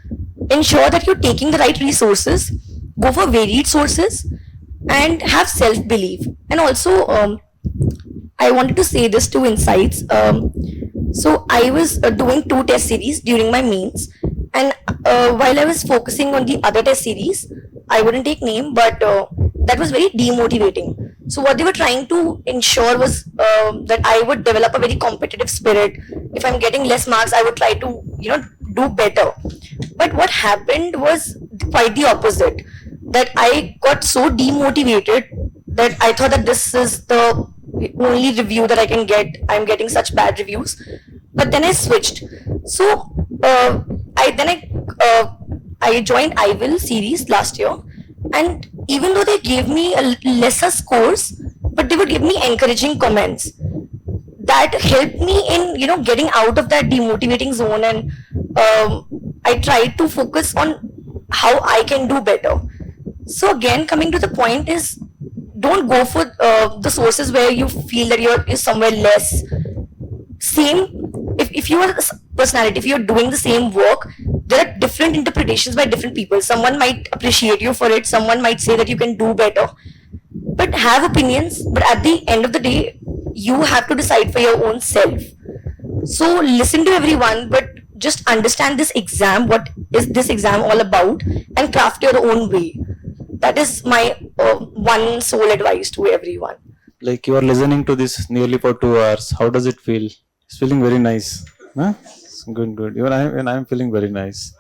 ensure that you're taking the right resources, go for varied sources, and have self belief. And also I wanted to say this to Insights. So I was doing 2 test series during my mains, and while I was focusing on the other test series, I wouldn't take name, but that was very demotivating. So what they were trying to ensure was that I would develop a very competitive spirit. If I'm getting less marks, I would try to do better. But what happened was quite the opposite. That I got so demotivated that I thought that this is the only review that I can get. I'm getting such bad reviews. But then I switched. So I joined IVIL series last year, and even though they gave me lesser scores, but they would give me encouraging comments that helped me in getting out of that demotivating zone. And I tried to focus on how I can do better. So again, coming to the point is, don't go for the sources where you feel that you're somewhere less. Same, if you are a personality, if you're doing the same work, there are different interpretations by different people. Someone might appreciate you for it, someone might say that you can do better, but have opinions. But at the end of the day, you have to decide for your own self. So listen to everyone, but just understand this exam, what is this exam all about, and craft your own way. That is my one sole advice to everyone. Like, you are listening to this nearly for 2 hours. How does it feel? It's feeling very nice. Huh? Good. Even I'm feeling very nice.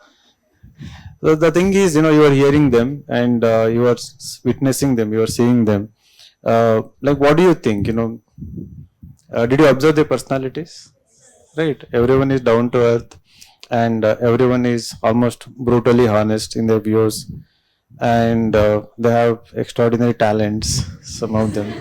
So the thing is, you are hearing them, and you are witnessing them, you are seeing them. Like, what do you think? Did you observe their personalities? Right. Everyone is down to earth, and everyone is almost brutally honest in their views. And they have extraordinary talents, some of them.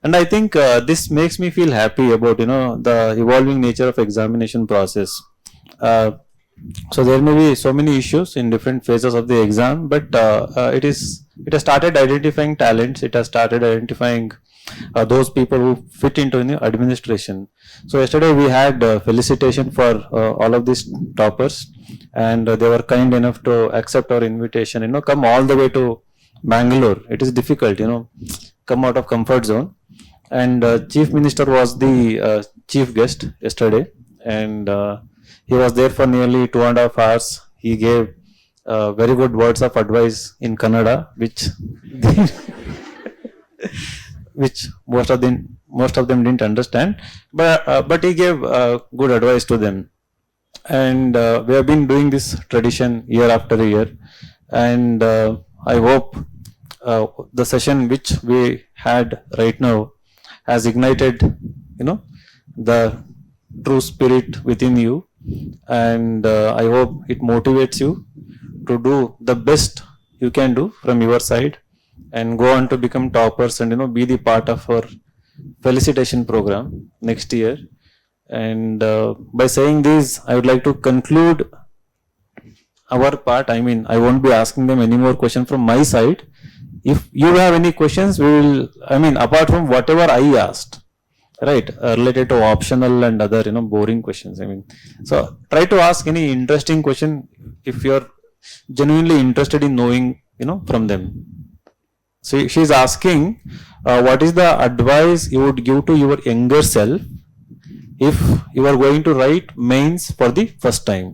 And I think this makes me feel happy about the evolving nature of examination process. So there may be so many issues in different phases of the exam, but it has started identifying talents. It has started identifying those people who fit into administration. So yesterday we had felicitation for all of these toppers, and they were kind enough to accept our invitation. Come all the way to Bangalore. It is difficult, come out of comfort zone. And Chief Minister was the chief guest yesterday, and he was there for nearly 2.5 hours. He gave very good words of advice in Kannada, which which most of them didn't understand, but he gave good advice to them. And we have been doing this tradition year after year, and I hope the session which we had right now has ignited the true spirit within you, and I hope it motivates you to do the best you can do from your side, and go on to become toppers, and be the part of our felicitation program next year. And by saying this, I would like to conclude our part. I won't be asking them any more questions from my side. If you have any questions, we will, apart from whatever I asked, right, related to optional and other, boring questions. So try to ask any interesting question if you're genuinely interested in knowing, from them. So she's asking, what is the advice you would give to your younger self if you are going to write mains for the first time?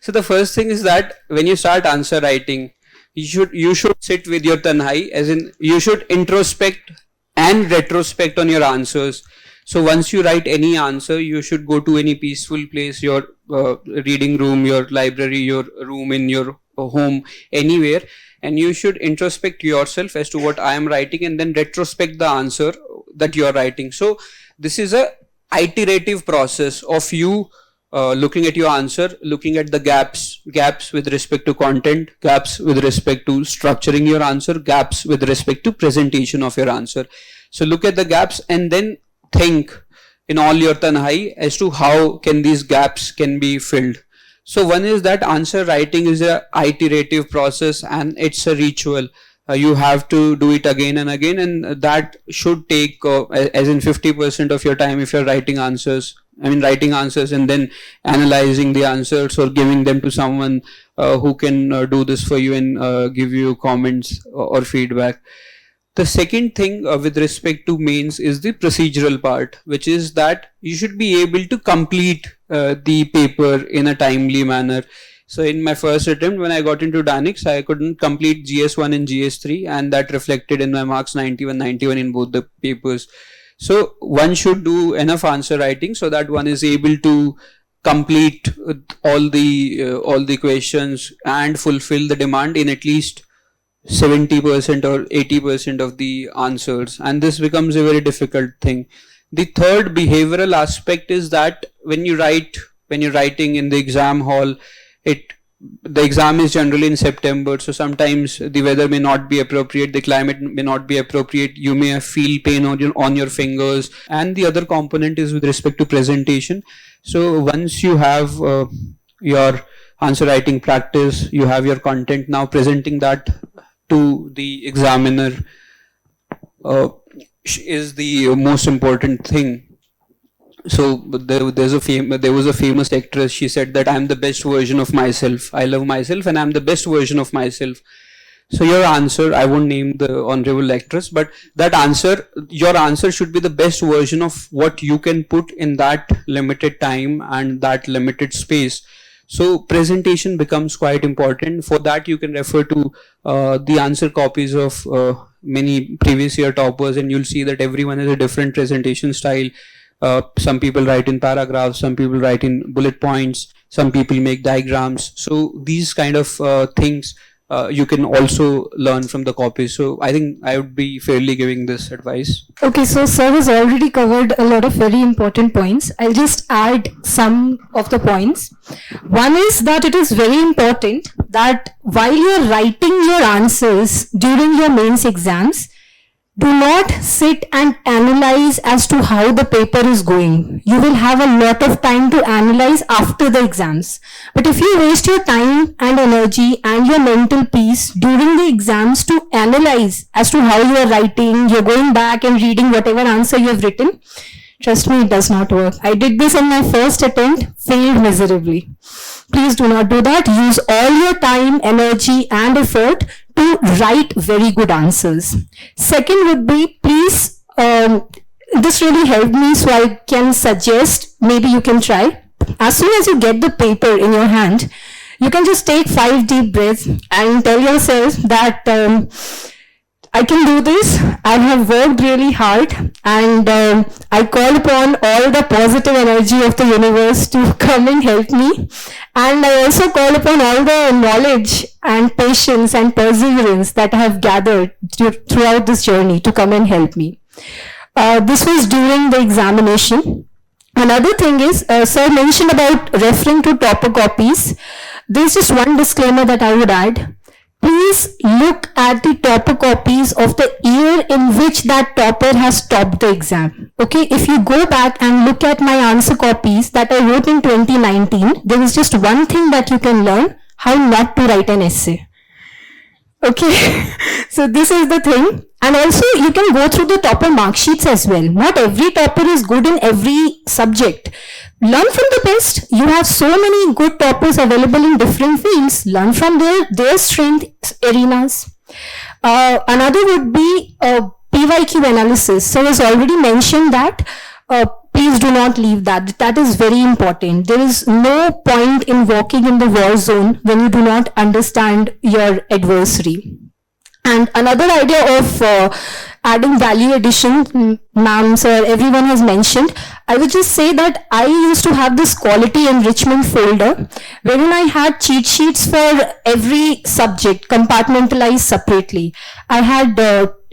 So the first thing is that when you start answer writing, you should sit with your tanhai, as in you should introspect and retrospect on your answers. So once you write any answer, you should go to any peaceful place, your reading room, your library, your room in your home, anywhere, and you should introspect yourself as to what I am writing and then retrospect the answer that you are writing. So this is a iterative process of you looking at your answer, looking at the gaps with respect to content, gaps with respect to structuring your answer, gaps with respect to presentation of your answer. So look at the gaps and then think in all your tanhai as to how can these gaps can be filled. So one is that answer writing is a iterative process and it's a ritual. You have to do it again and again, and that should take as in 50% of your time if you're writing answers. Writing answers and then analyzing the answers or giving them to someone who can do this for you and give you comments or feedback. The second thing with respect to mains is the procedural part, which is that you should be able to complete the paper in a timely manner. So in my first attempt, when I got into Danix, I couldn't complete GS1 and GS3, and that reflected in my marks 91 in both the papers. So one should do enough answer writing so that one is able to complete all the questions and fulfill the demand in at least 70% or 80% of the answers, and this becomes a very difficult thing. The third behavioral aspect is that when you're writing in the exam hall, the exam is generally in September, so sometimes the weather may not be appropriate, the climate may not be appropriate, you may feel pain on your fingers, and the other component is with respect to presentation. So once you have your answer writing practice, you have your content, now presenting that to the examiner is the most important thing. So there was a famous actress. She said that I'm the best version of myself. I love myself and I'm the best version of myself. So your answer, I won't name the honorable actress, but that answer, your answer should be the best version of what you can put in that limited time and that limited space. So presentation becomes quite important. For that, you can refer to the answer copies of many previous year toppers, and you'll see that everyone has a different presentation style. Some people write in paragraphs, some people write in bullet points, some people make diagrams. So these kind of things you can also learn from the copies. So I think I would be fairly giving this advice. Okay, so sir has already covered a lot of very important points. I'll just add some of the points. One is that it is very important that while you're writing your answers during your mains exams, do not sit and analyze as to how the paper is going. You will have a lot of time to analyze after the exams. But if you waste your time and energy and your mental peace during the exams to analyze as to how you are writing, you're going back and reading whatever answer you have written, trust me, it does not work. I did this in my first attempt, failed miserably. Please do not do that. Use all your time, energy and effort to write very good answers. Second would be, please, this really helped me, so I can suggest, maybe you can try. As soon as you get the paper in your hand, you can just take 5 deep breaths and tell yourself that I can do this. I have worked really hard, and I call upon all the positive energy of the universe to come and help me. And I also call upon all the knowledge and patience and perseverance that I have gathered throughout this journey to come and help me. This was during the examination. Another thing is, sir mentioned about referring to topper copies. There's just one disclaimer that I would add. Please look at the topper copies of the year in which that topper has topped the exam. Okay, if you go back and look at my answer copies that I wrote in 2019, there is just one thing that you can learn: how not to write an essay. Okay, so this is the thing. And also you can go through the topper mark sheets as well. Not every topper is good in every subject. Learn from the best. You have so many good toppers available in different fields. Learn from their strength arenas. Another would be PYQ analysis. So as already mentioned that, please do not leave that. That is very important. There is no point in walking in the war zone when you do not understand your adversary. And another idea of adding value addition, ma'am, sir, everyone has mentioned, I would just say that I used to have this quality enrichment folder wherein I had cheat sheets for every subject compartmentalized separately. I had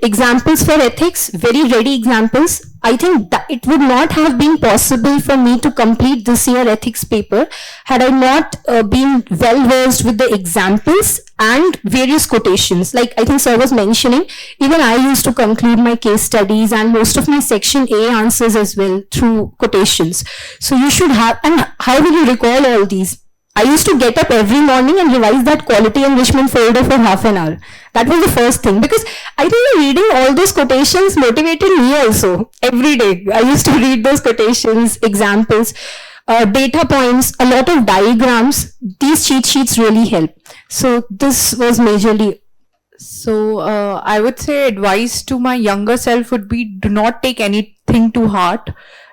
examples for ethics, very ready examples. I think that it would not have been possible for me to complete this year ethics paper had I not been well versed with the examples and various quotations. Like I think sir was mentioning, even I used to conclude my case studies and most of my section A answers as well through quotations. So you should have, and how will you recall all these? I used to get up every morning and revise that quality enrichment folder for half an hour. That was the first thing, because I think reading all those quotations motivated me also every day. I used to read those quotations, examples, data points, a lot of diagrams. These cheat sheets really help. So this was majorly. So I would say advice to my younger self would be, do not take anything to heart.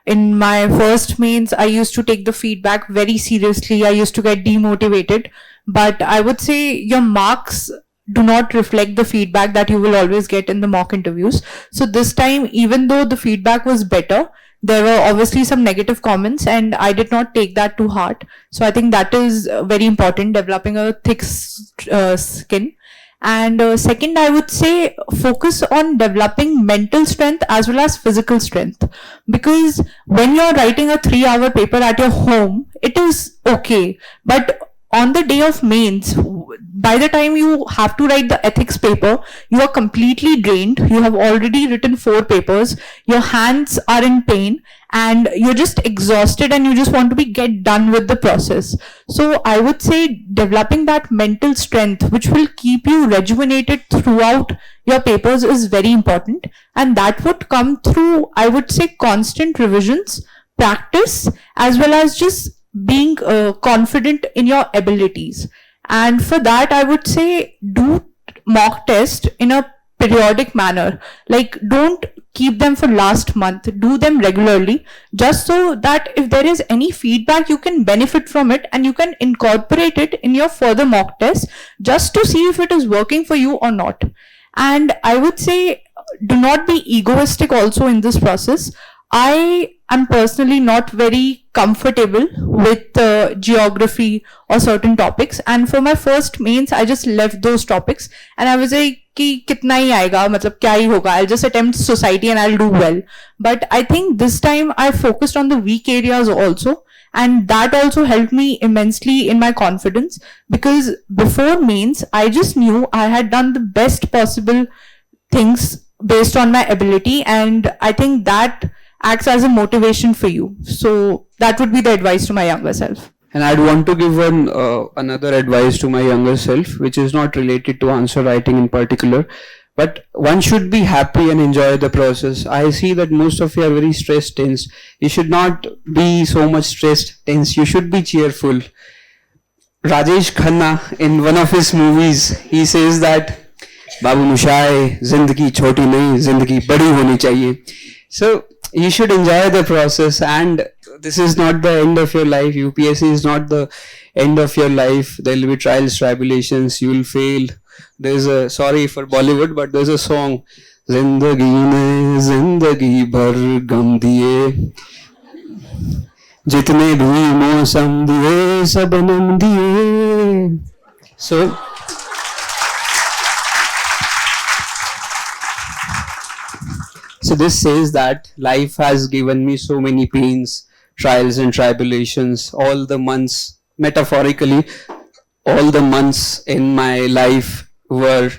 In my first mains, I used to take the feedback very seriously. I used to get demotivated. But I would say your marks do not reflect the feedback that you will always get in the mock interviews. So this time, even though the feedback was better, there were obviously some negative comments and I did not take that to heart. So I think that is very important, developing a thick skin. And second, I would say focus on developing mental strength as well as physical strength. Because when you're writing a 3-hour paper at your home, it is okay. But on the day of mains, by the time you have to write the ethics paper, you are completely drained. You have already written 4 papers. Your hands are in pain and you're just exhausted and you just want to get done with the process. So I would say developing that mental strength, which will keep you rejuvenated throughout your papers, is very important. And that would come through, I would say, constant revisions, practice, as well as just being confident in your abilities. And for that, I would say do mock test in a periodic manner. Like, don't keep them for last month, do them regularly, just so that if there is any feedback, you can benefit from it and you can incorporate it in your further mock tests, just to see if it is working for you or not. And I would say do not be egoistic also in this process. I am personally not very comfortable with geography or certain topics, and for my first mains I just left those topics and I was like कि कितना ही आएगा, मतलब क्या ही होगा, I'll just attempt society and I'll do well. But I think this time I focused on the weak areas also, and that also helped me immensely in my confidence, because before mains I just knew I had done the best possible things based on my ability, and I think that acts as a motivation for you. So that would be the advice to my younger self. And I'd want to give another advice to my younger self, which is not related to answer writing in particular, but one should be happy and enjoy the process. I see that most of you are very stressed, tense. You should not be so much stressed, tense. You should be cheerful. Rajesh Khanna, in one of his movies, he says that Babu Mushai, zindagi choti nahi, zindagi badi honi chahiye. So you should enjoy the process, and this is not the end of your life. UPSC is not the end of your life. There will be trials, tribulations, you will fail. There's a, sorry for Bollywood, but there's a song, Zindagi ne zindagi bhar gam diye, jitne bhi mausam diye sabnam diye. So this says that life has given me so many pains, trials and tribulations, all the months, metaphorically, all the months in my life were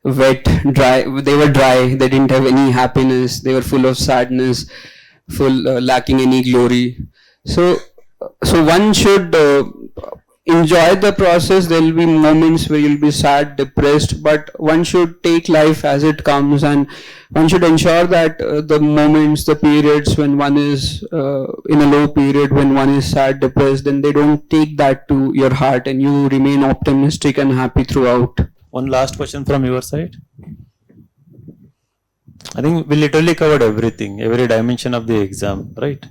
wet, dry, they were dry, they didn't have any happiness, they were full of sadness, lacking any glory. So one should enjoy the process. There will be moments where you'll be sad, depressed, but one should take life as it comes, and one should ensure that the moments, the periods when one is in a low period, when one is sad, depressed, then they don't take that to your heart and you remain optimistic and happy throughout. One last question from your side. I think we literally covered everything, every dimension of the exam, right?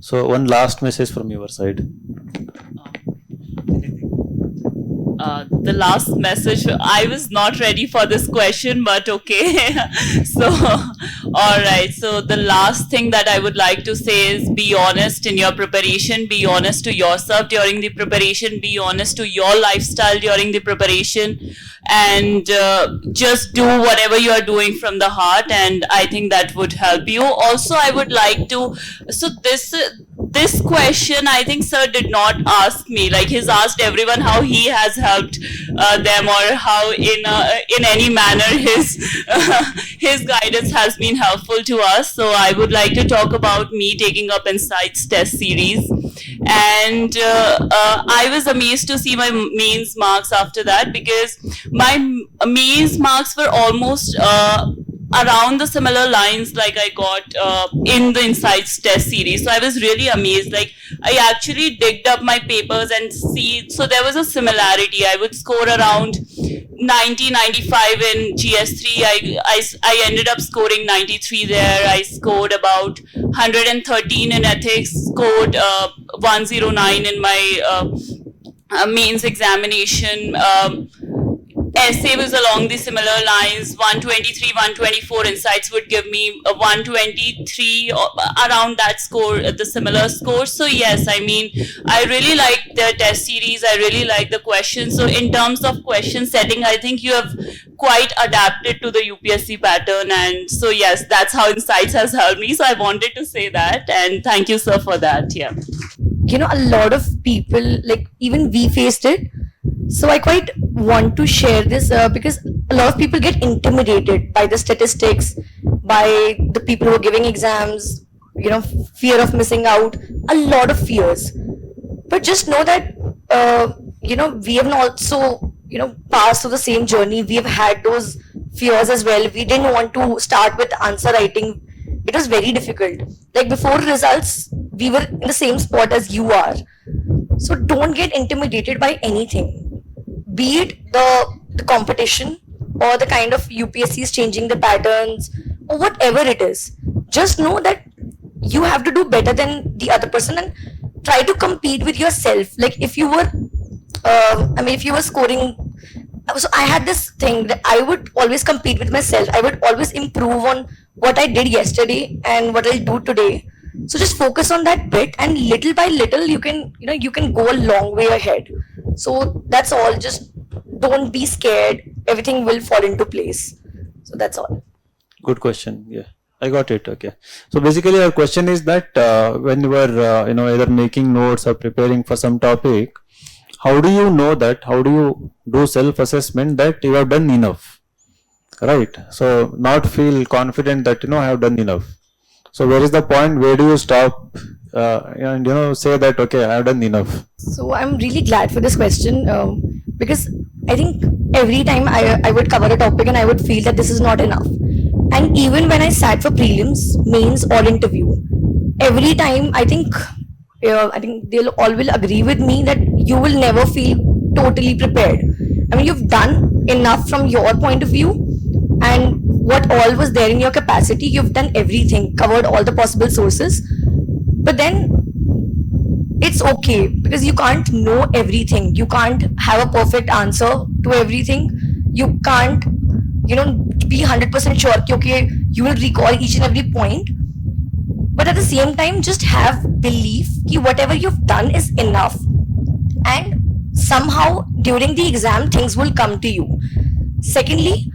So one last message from your side. The last message, I was not ready for this question, but okay. So, all right. So the last thing that I would like to say is be honest in your preparation, be honest to yourself during the preparation, be honest to your lifestyle during the preparation, and just do whatever you are doing from the heart, and I think that would help you. Also, I would like to, so this question, I think sir did not ask me. Like, he's asked everyone how he has helped them, or how in any manner his guidance has been helpful to us. So I would like to talk about me taking up Insights test series. And I was amazed to see my mains marks after that, because my mains marks were almost around the similar lines like I got in the Insights test series. So I was really amazed. Like, I actually digged up my papers and see, so there was a similarity. I would score around 90, 95 in GS3. I ended up scoring 93 there. I scored about 113 in ethics, scored 109 in my mains examination. Essay was along the similar lines, 123, 124. Insights would give me a 123, around that score, the similar score. So yes, I mean, I really like the test series. I really like the questions. So in terms of question setting, I think you have quite adapted to the UPSC pattern. And so yes, that's how Insights has helped me. So I wanted to say that, and thank you, sir, for that. Yeah. You know, a lot of people, like even we faced it. So I quite want to share this because a lot of people get intimidated by the statistics, by the people who are giving exams, you know, fear of missing out, a lot of fears. But just know that, you know, we have also, you know, passed through the same journey. We have had those fears as well. We didn't want to start with answer writing. It was very difficult. Like before results, we were in the same spot as you are. So don't get intimidated by anything. Be it the competition or the kind of UPSCs changing the patterns or whatever it is. Just know that you have to do better than the other person and try to compete with yourself. Like if you were, if you were scoring, so I had this thing that I would always compete with myself. I would always improve on what I did yesterday and what I'll do today. So just focus on that bit, and little by little you can go a long way ahead. So that's all. Just don't be scared. Everything will fall into place. So that's all. Good question. Yeah, I got it. Okay. So basically, our question is that when you were either making notes or preparing for some topic, how do you know that? How do you do self-assessment that you have done enough? Right. So not feel confident that I have done enough. So where is the point? Where do you stop and say that okay, I have done enough? So I'm really glad for this question because I think every time I would cover a topic and I would feel that this is not enough. And even when I sat for prelims, mains or interview, every time I think they'll all will agree with me that you will never feel totally prepared. I mean, you've done enough from your point of view, and what all was there in your capacity, you've done everything, covered all the possible sources. But then it's okay because you can't know everything. You can't have a perfect answer to everything. You can't, be 100% sure okay, you will recall each and every point. But at the same time, just have belief that whatever you've done is enough. And somehow during the exam, things will come to you. Secondly,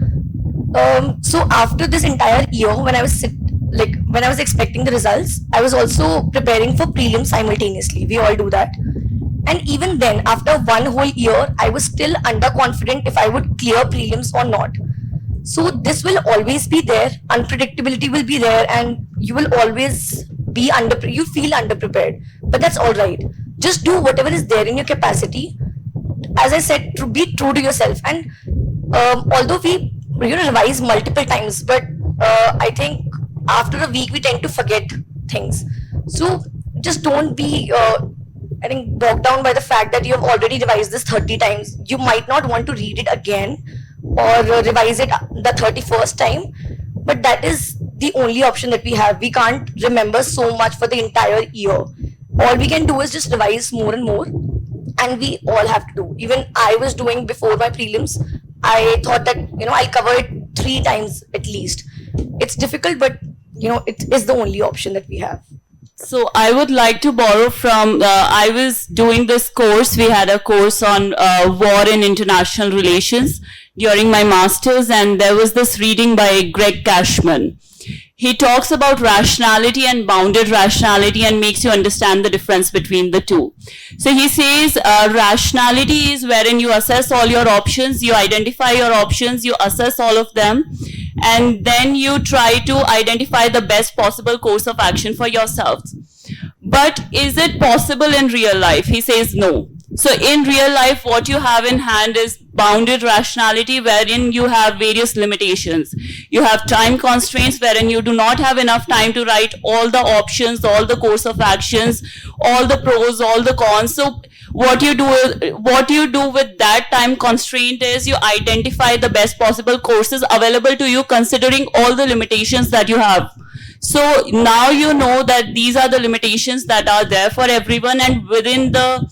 so after this entire year, when I was expecting the results, I was also preparing for prelims simultaneously. We all do that. And even then, after one whole year, I was still underconfident if I would clear prelims or not. So this will always be there. Unpredictability will be there, and you will always be you feel underprepared. But that's all right. Just do whatever is there in your capacity. As I said, to be true to yourself. And although we revise multiple times, but I think after a week we tend to forget things. So just don't be I think, bogged down by the fact that you have already revised this 30 times. You might not want to read it again or revise it the 31st time, but that is the only option that we have. We can't remember so much for the entire year. All we can do is just revise more and more, and we all have to do. Even I was doing before my prelims, I thought that, I'll cover it 3 times at least. It's difficult, but, it is the only option that we have. So I would like to borrow from, I was doing this course, we had a course on war and international relations during my master's, and there was this reading by Greg Cashman. He talks about rationality and bounded rationality and makes you understand the difference between the two. So he says rationality is wherein you assess all your options, you identify your options, you assess all of them, and then you try to identify the best possible course of action for yourselves. But is it possible in real life? He says no. So in real life, what you have in hand is bounded rationality, wherein you have various limitations. You have time constraints, wherein you do not have enough time to write all the options, all the course of actions, all the pros, all the cons. So what you do with that time constraint is you identify the best possible courses available to you, considering all the limitations that you have. So now you know that these are the limitations that are there for everyone, and within the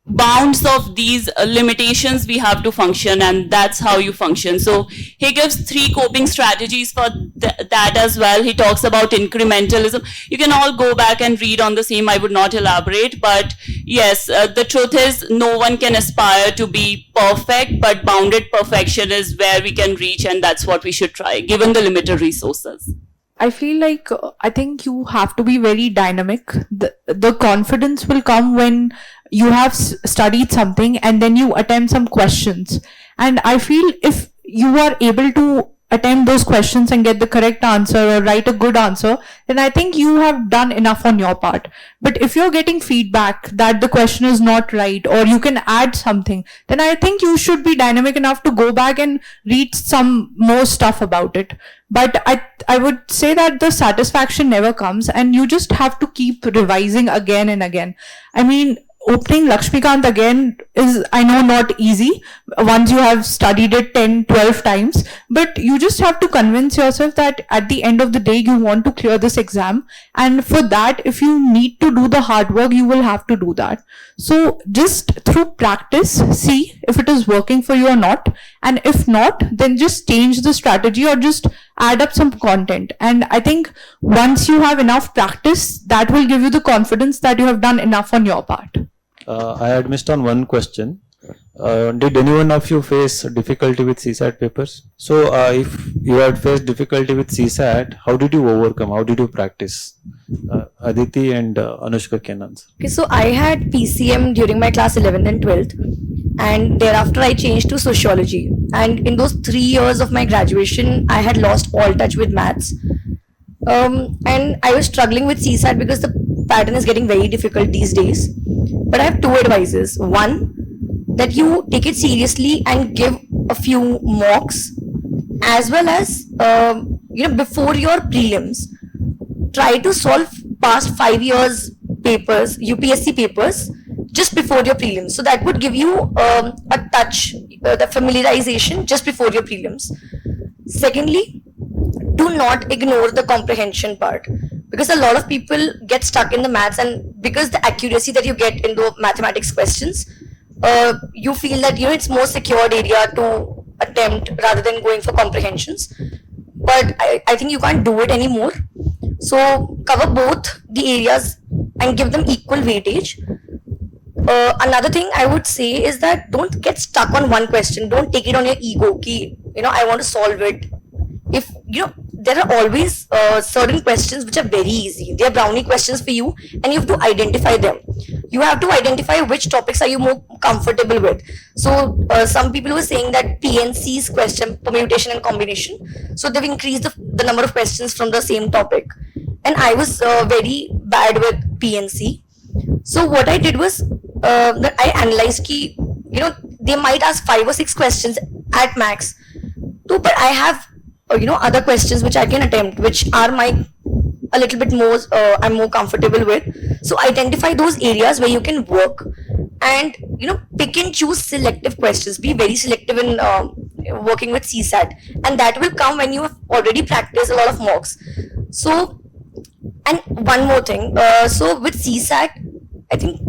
bounds of these limitations we have to function, and that's how you function. So he gives 3 coping strategies for that as well. He talks about incrementalism. You can all go back and read on the same. I would not elaborate, but yes, the truth is no one can aspire to be perfect, but bounded perfection is where we can reach, and that's what we should try given the limited resources. I feel like I think you have to be very dynamic. The confidence will come when you have studied something and then you attempt some questions. And I feel if you are able to attempt those questions and get the correct answer or write a good answer, then I think you have done enough on your part. But if you're getting feedback that the question is not right or you can add something, then I think you should be dynamic enough to go back and read some more stuff about it. But I would say that the satisfaction never comes, and you just have to keep revising again and again. I mean, opening Lakshmikant again is, I know, not easy once you have studied it 10, 12 times, but you just have to convince yourself that at the end of the day, you want to clear this exam. And for that, if you need to do the hard work, you will have to do that. So just through practice, see if it is working for you or not. And if not, then just change the strategy or just add up some content. And I think once you have enough practice, that will give you the confidence that you have done enough on your part. I had missed on one question. Did anyone of you face difficulty with CSAT papers? So if you had faced difficulty with CSAT, how did you overcome? How did you practice? Aditi and Anoushka can answer. Okay, so I had PCM during my class 11th and 12th, and thereafter I changed to sociology. And in those 3 years of my graduation, I had lost all touch with maths. And I was struggling with CSAT because the pattern is getting very difficult these days. But I have 2 advices. One, that you take it seriously and give a few mocks, as well as before your prelims, try to solve past 5 years papers, UPSC papers, just before your prelims. So that would give you a touch, the familiarization just before your prelims. Secondly, do not ignore the comprehension part, because a lot of people get stuck in the maths, and because the accuracy that you get in the mathematics questions, you feel that it's more secured area to attempt rather than going for comprehensions. But I think you can't do it anymore. So cover both the areas and give them equal weightage. Another thing I would say is that don't get stuck on one question. Don't take it on your ego ki, I want to solve it. If there are always certain questions which are very easy. They are brownie questions for you, and you have to identify them. You have to identify which topics are you more comfortable with. So some people were saying that PNC's question, permutation and combination, so they've increased the number of questions from the same topic. And I was very bad with PNC. So what I did was that I analyzed ki, they might ask 5 or 6 questions at max. So, but I have other questions which I can attempt, which are my a little bit more, I'm more comfortable with. So identify those areas where you can work, and pick and choose selective questions. Be very selective in working with CSAT, and that will come when you have already practiced a lot of mocks. So, and one more thing, so with CSAT, I think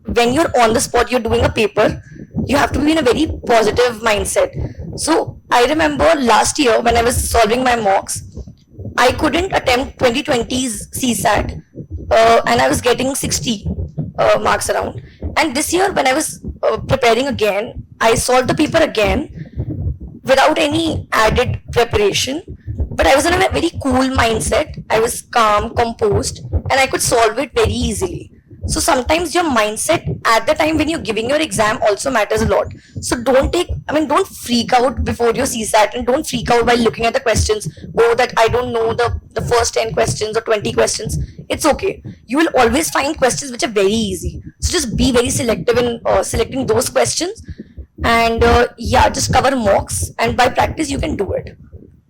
when you're on the spot, you're doing a paper, you have to be in a very positive mindset. So I remember last year when I was solving my mocks, I couldn't attempt 2020's CSAT, and I was getting 60 marks around. And this year when I was preparing again, I solved the paper again without any added preparation, but I was in a very cool mindset. I was calm, composed, and I could solve it very easily. So sometimes your mindset at the time when you're giving your exam also matters a lot. So don't freak out before your CSAT, and don't freak out while looking at the questions. Oh, that I don't know the first 10 questions or 20 questions. It's okay. You will always find questions which are very easy. So just be very selective in selecting those questions, and just cover mocks, and by practice you can do it.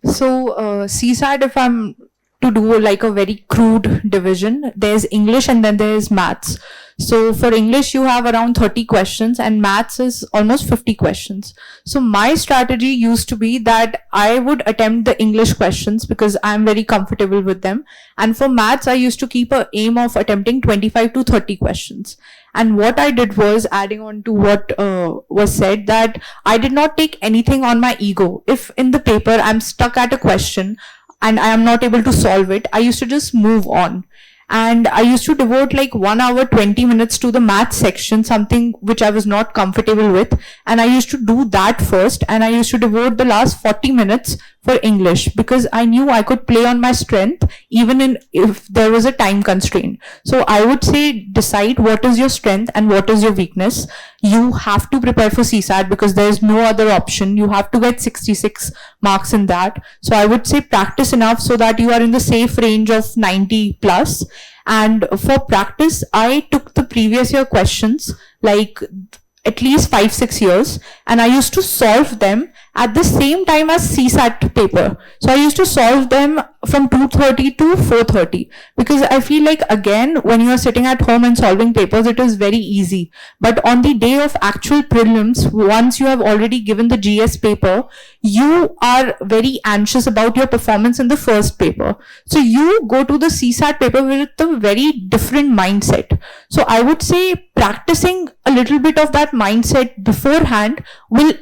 So CSAT, if I'm to do like a very crude division, there's English and then there's maths. So for English, you have around 30 questions and maths is almost 50 questions. So my strategy used to be that I would attempt the English questions because I'm very comfortable with them. And for maths, I used to keep an aim of attempting 25 to 30 questions. And what I did was, adding on to what was said, that I did not take anything on my ego. If in the paper I'm stuck at a question and I am not able to solve it, I used to just move on. And I used to devote like 1 hour, 20 minutes to the math section, something which I was not comfortable with. And I used to do that first. And I used to devote the last 40 minutes for English because I knew I could play on my strength even if there was a time constraint. So I would say decide what is your strength and what is your weakness. You have to prepare for CSAT because there is no other option. You have to get 66 marks in that. So I would say practice enough so that you are in the safe range of 90 plus. And for practice, I took the previous year questions, like at least 5-6 years, and I used to solve them at the same time as CSAT paper. So I used to solve them from 2:30 to 4:30 because I feel like, again, when you are sitting at home and solving papers, it is very easy. But on the day of actual prelims, once you have already given the GS paper, you are very anxious about your performance in the first paper. So you go to the CSAT paper with a very different mindset. So I would say practicing a little bit of that mindset beforehand will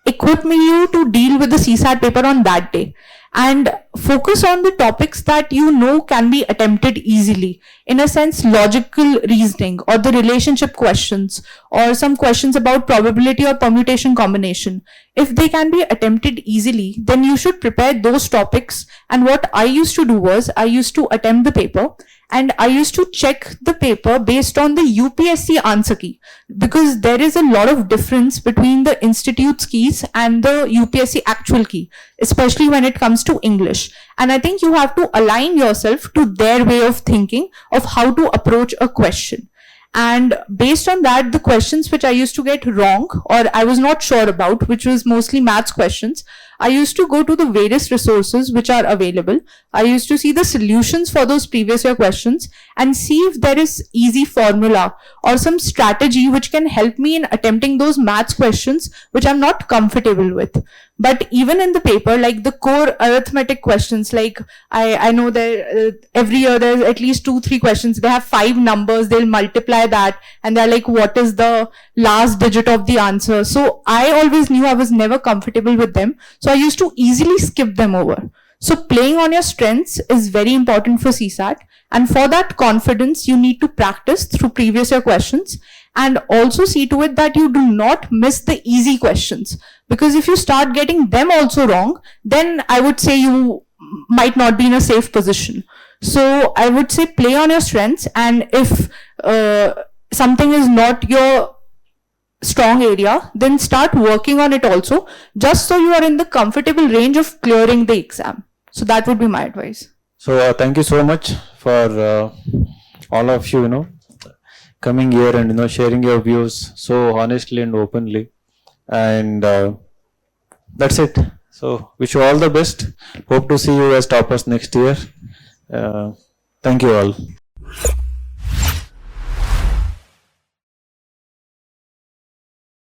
equip you to deal with the CSAT paper on that day. And focus on the topics that you know can be attempted easily. In a sense, logical reasoning or the relationship questions or some questions about probability or permutation combination. If they can be attempted easily, then you should prepare those topics. And what I used to do was, I used to attempt the paper and I used to check the paper based on the UPSC answer key, because there is a lot of difference between the institute's keys and the UPSC actual key, especially when it comes to English. And I think you have to align yourself to their way of thinking of how to approach a question. And based on that, the questions which I used to get wrong or I was not sure about, which was mostly maths questions, I used to go to the various resources which are available. I used to see the solutions for those previous year questions and see if there is easy formula or some strategy which can help me in attempting those maths questions which I'm not comfortable with. But even in the paper, like the core arithmetic questions, like I know there every year there's at least 2-3 questions. They have 5 numbers, they'll multiply that and they're like, what is the last digit of the answer? So I always knew I was never comfortable with them. So I used to easily skip them over. So playing on your strengths is very important for CSAT. And for that confidence, you need to practice through previous year questions and also see to it that you do not miss the easy questions. Because if you start getting them also wrong, then I would say you might not be in a safe position. So I would say play on your strengths, and if something is not your strong area, then start working on it also, just so you are in the comfortable range of clearing the exam. So that would be my advice. So thank you so much for all of you, coming here and sharing your views so honestly and openly. And that's it. So wish you all the best. Hope to see you as toppers next year. Thank you all.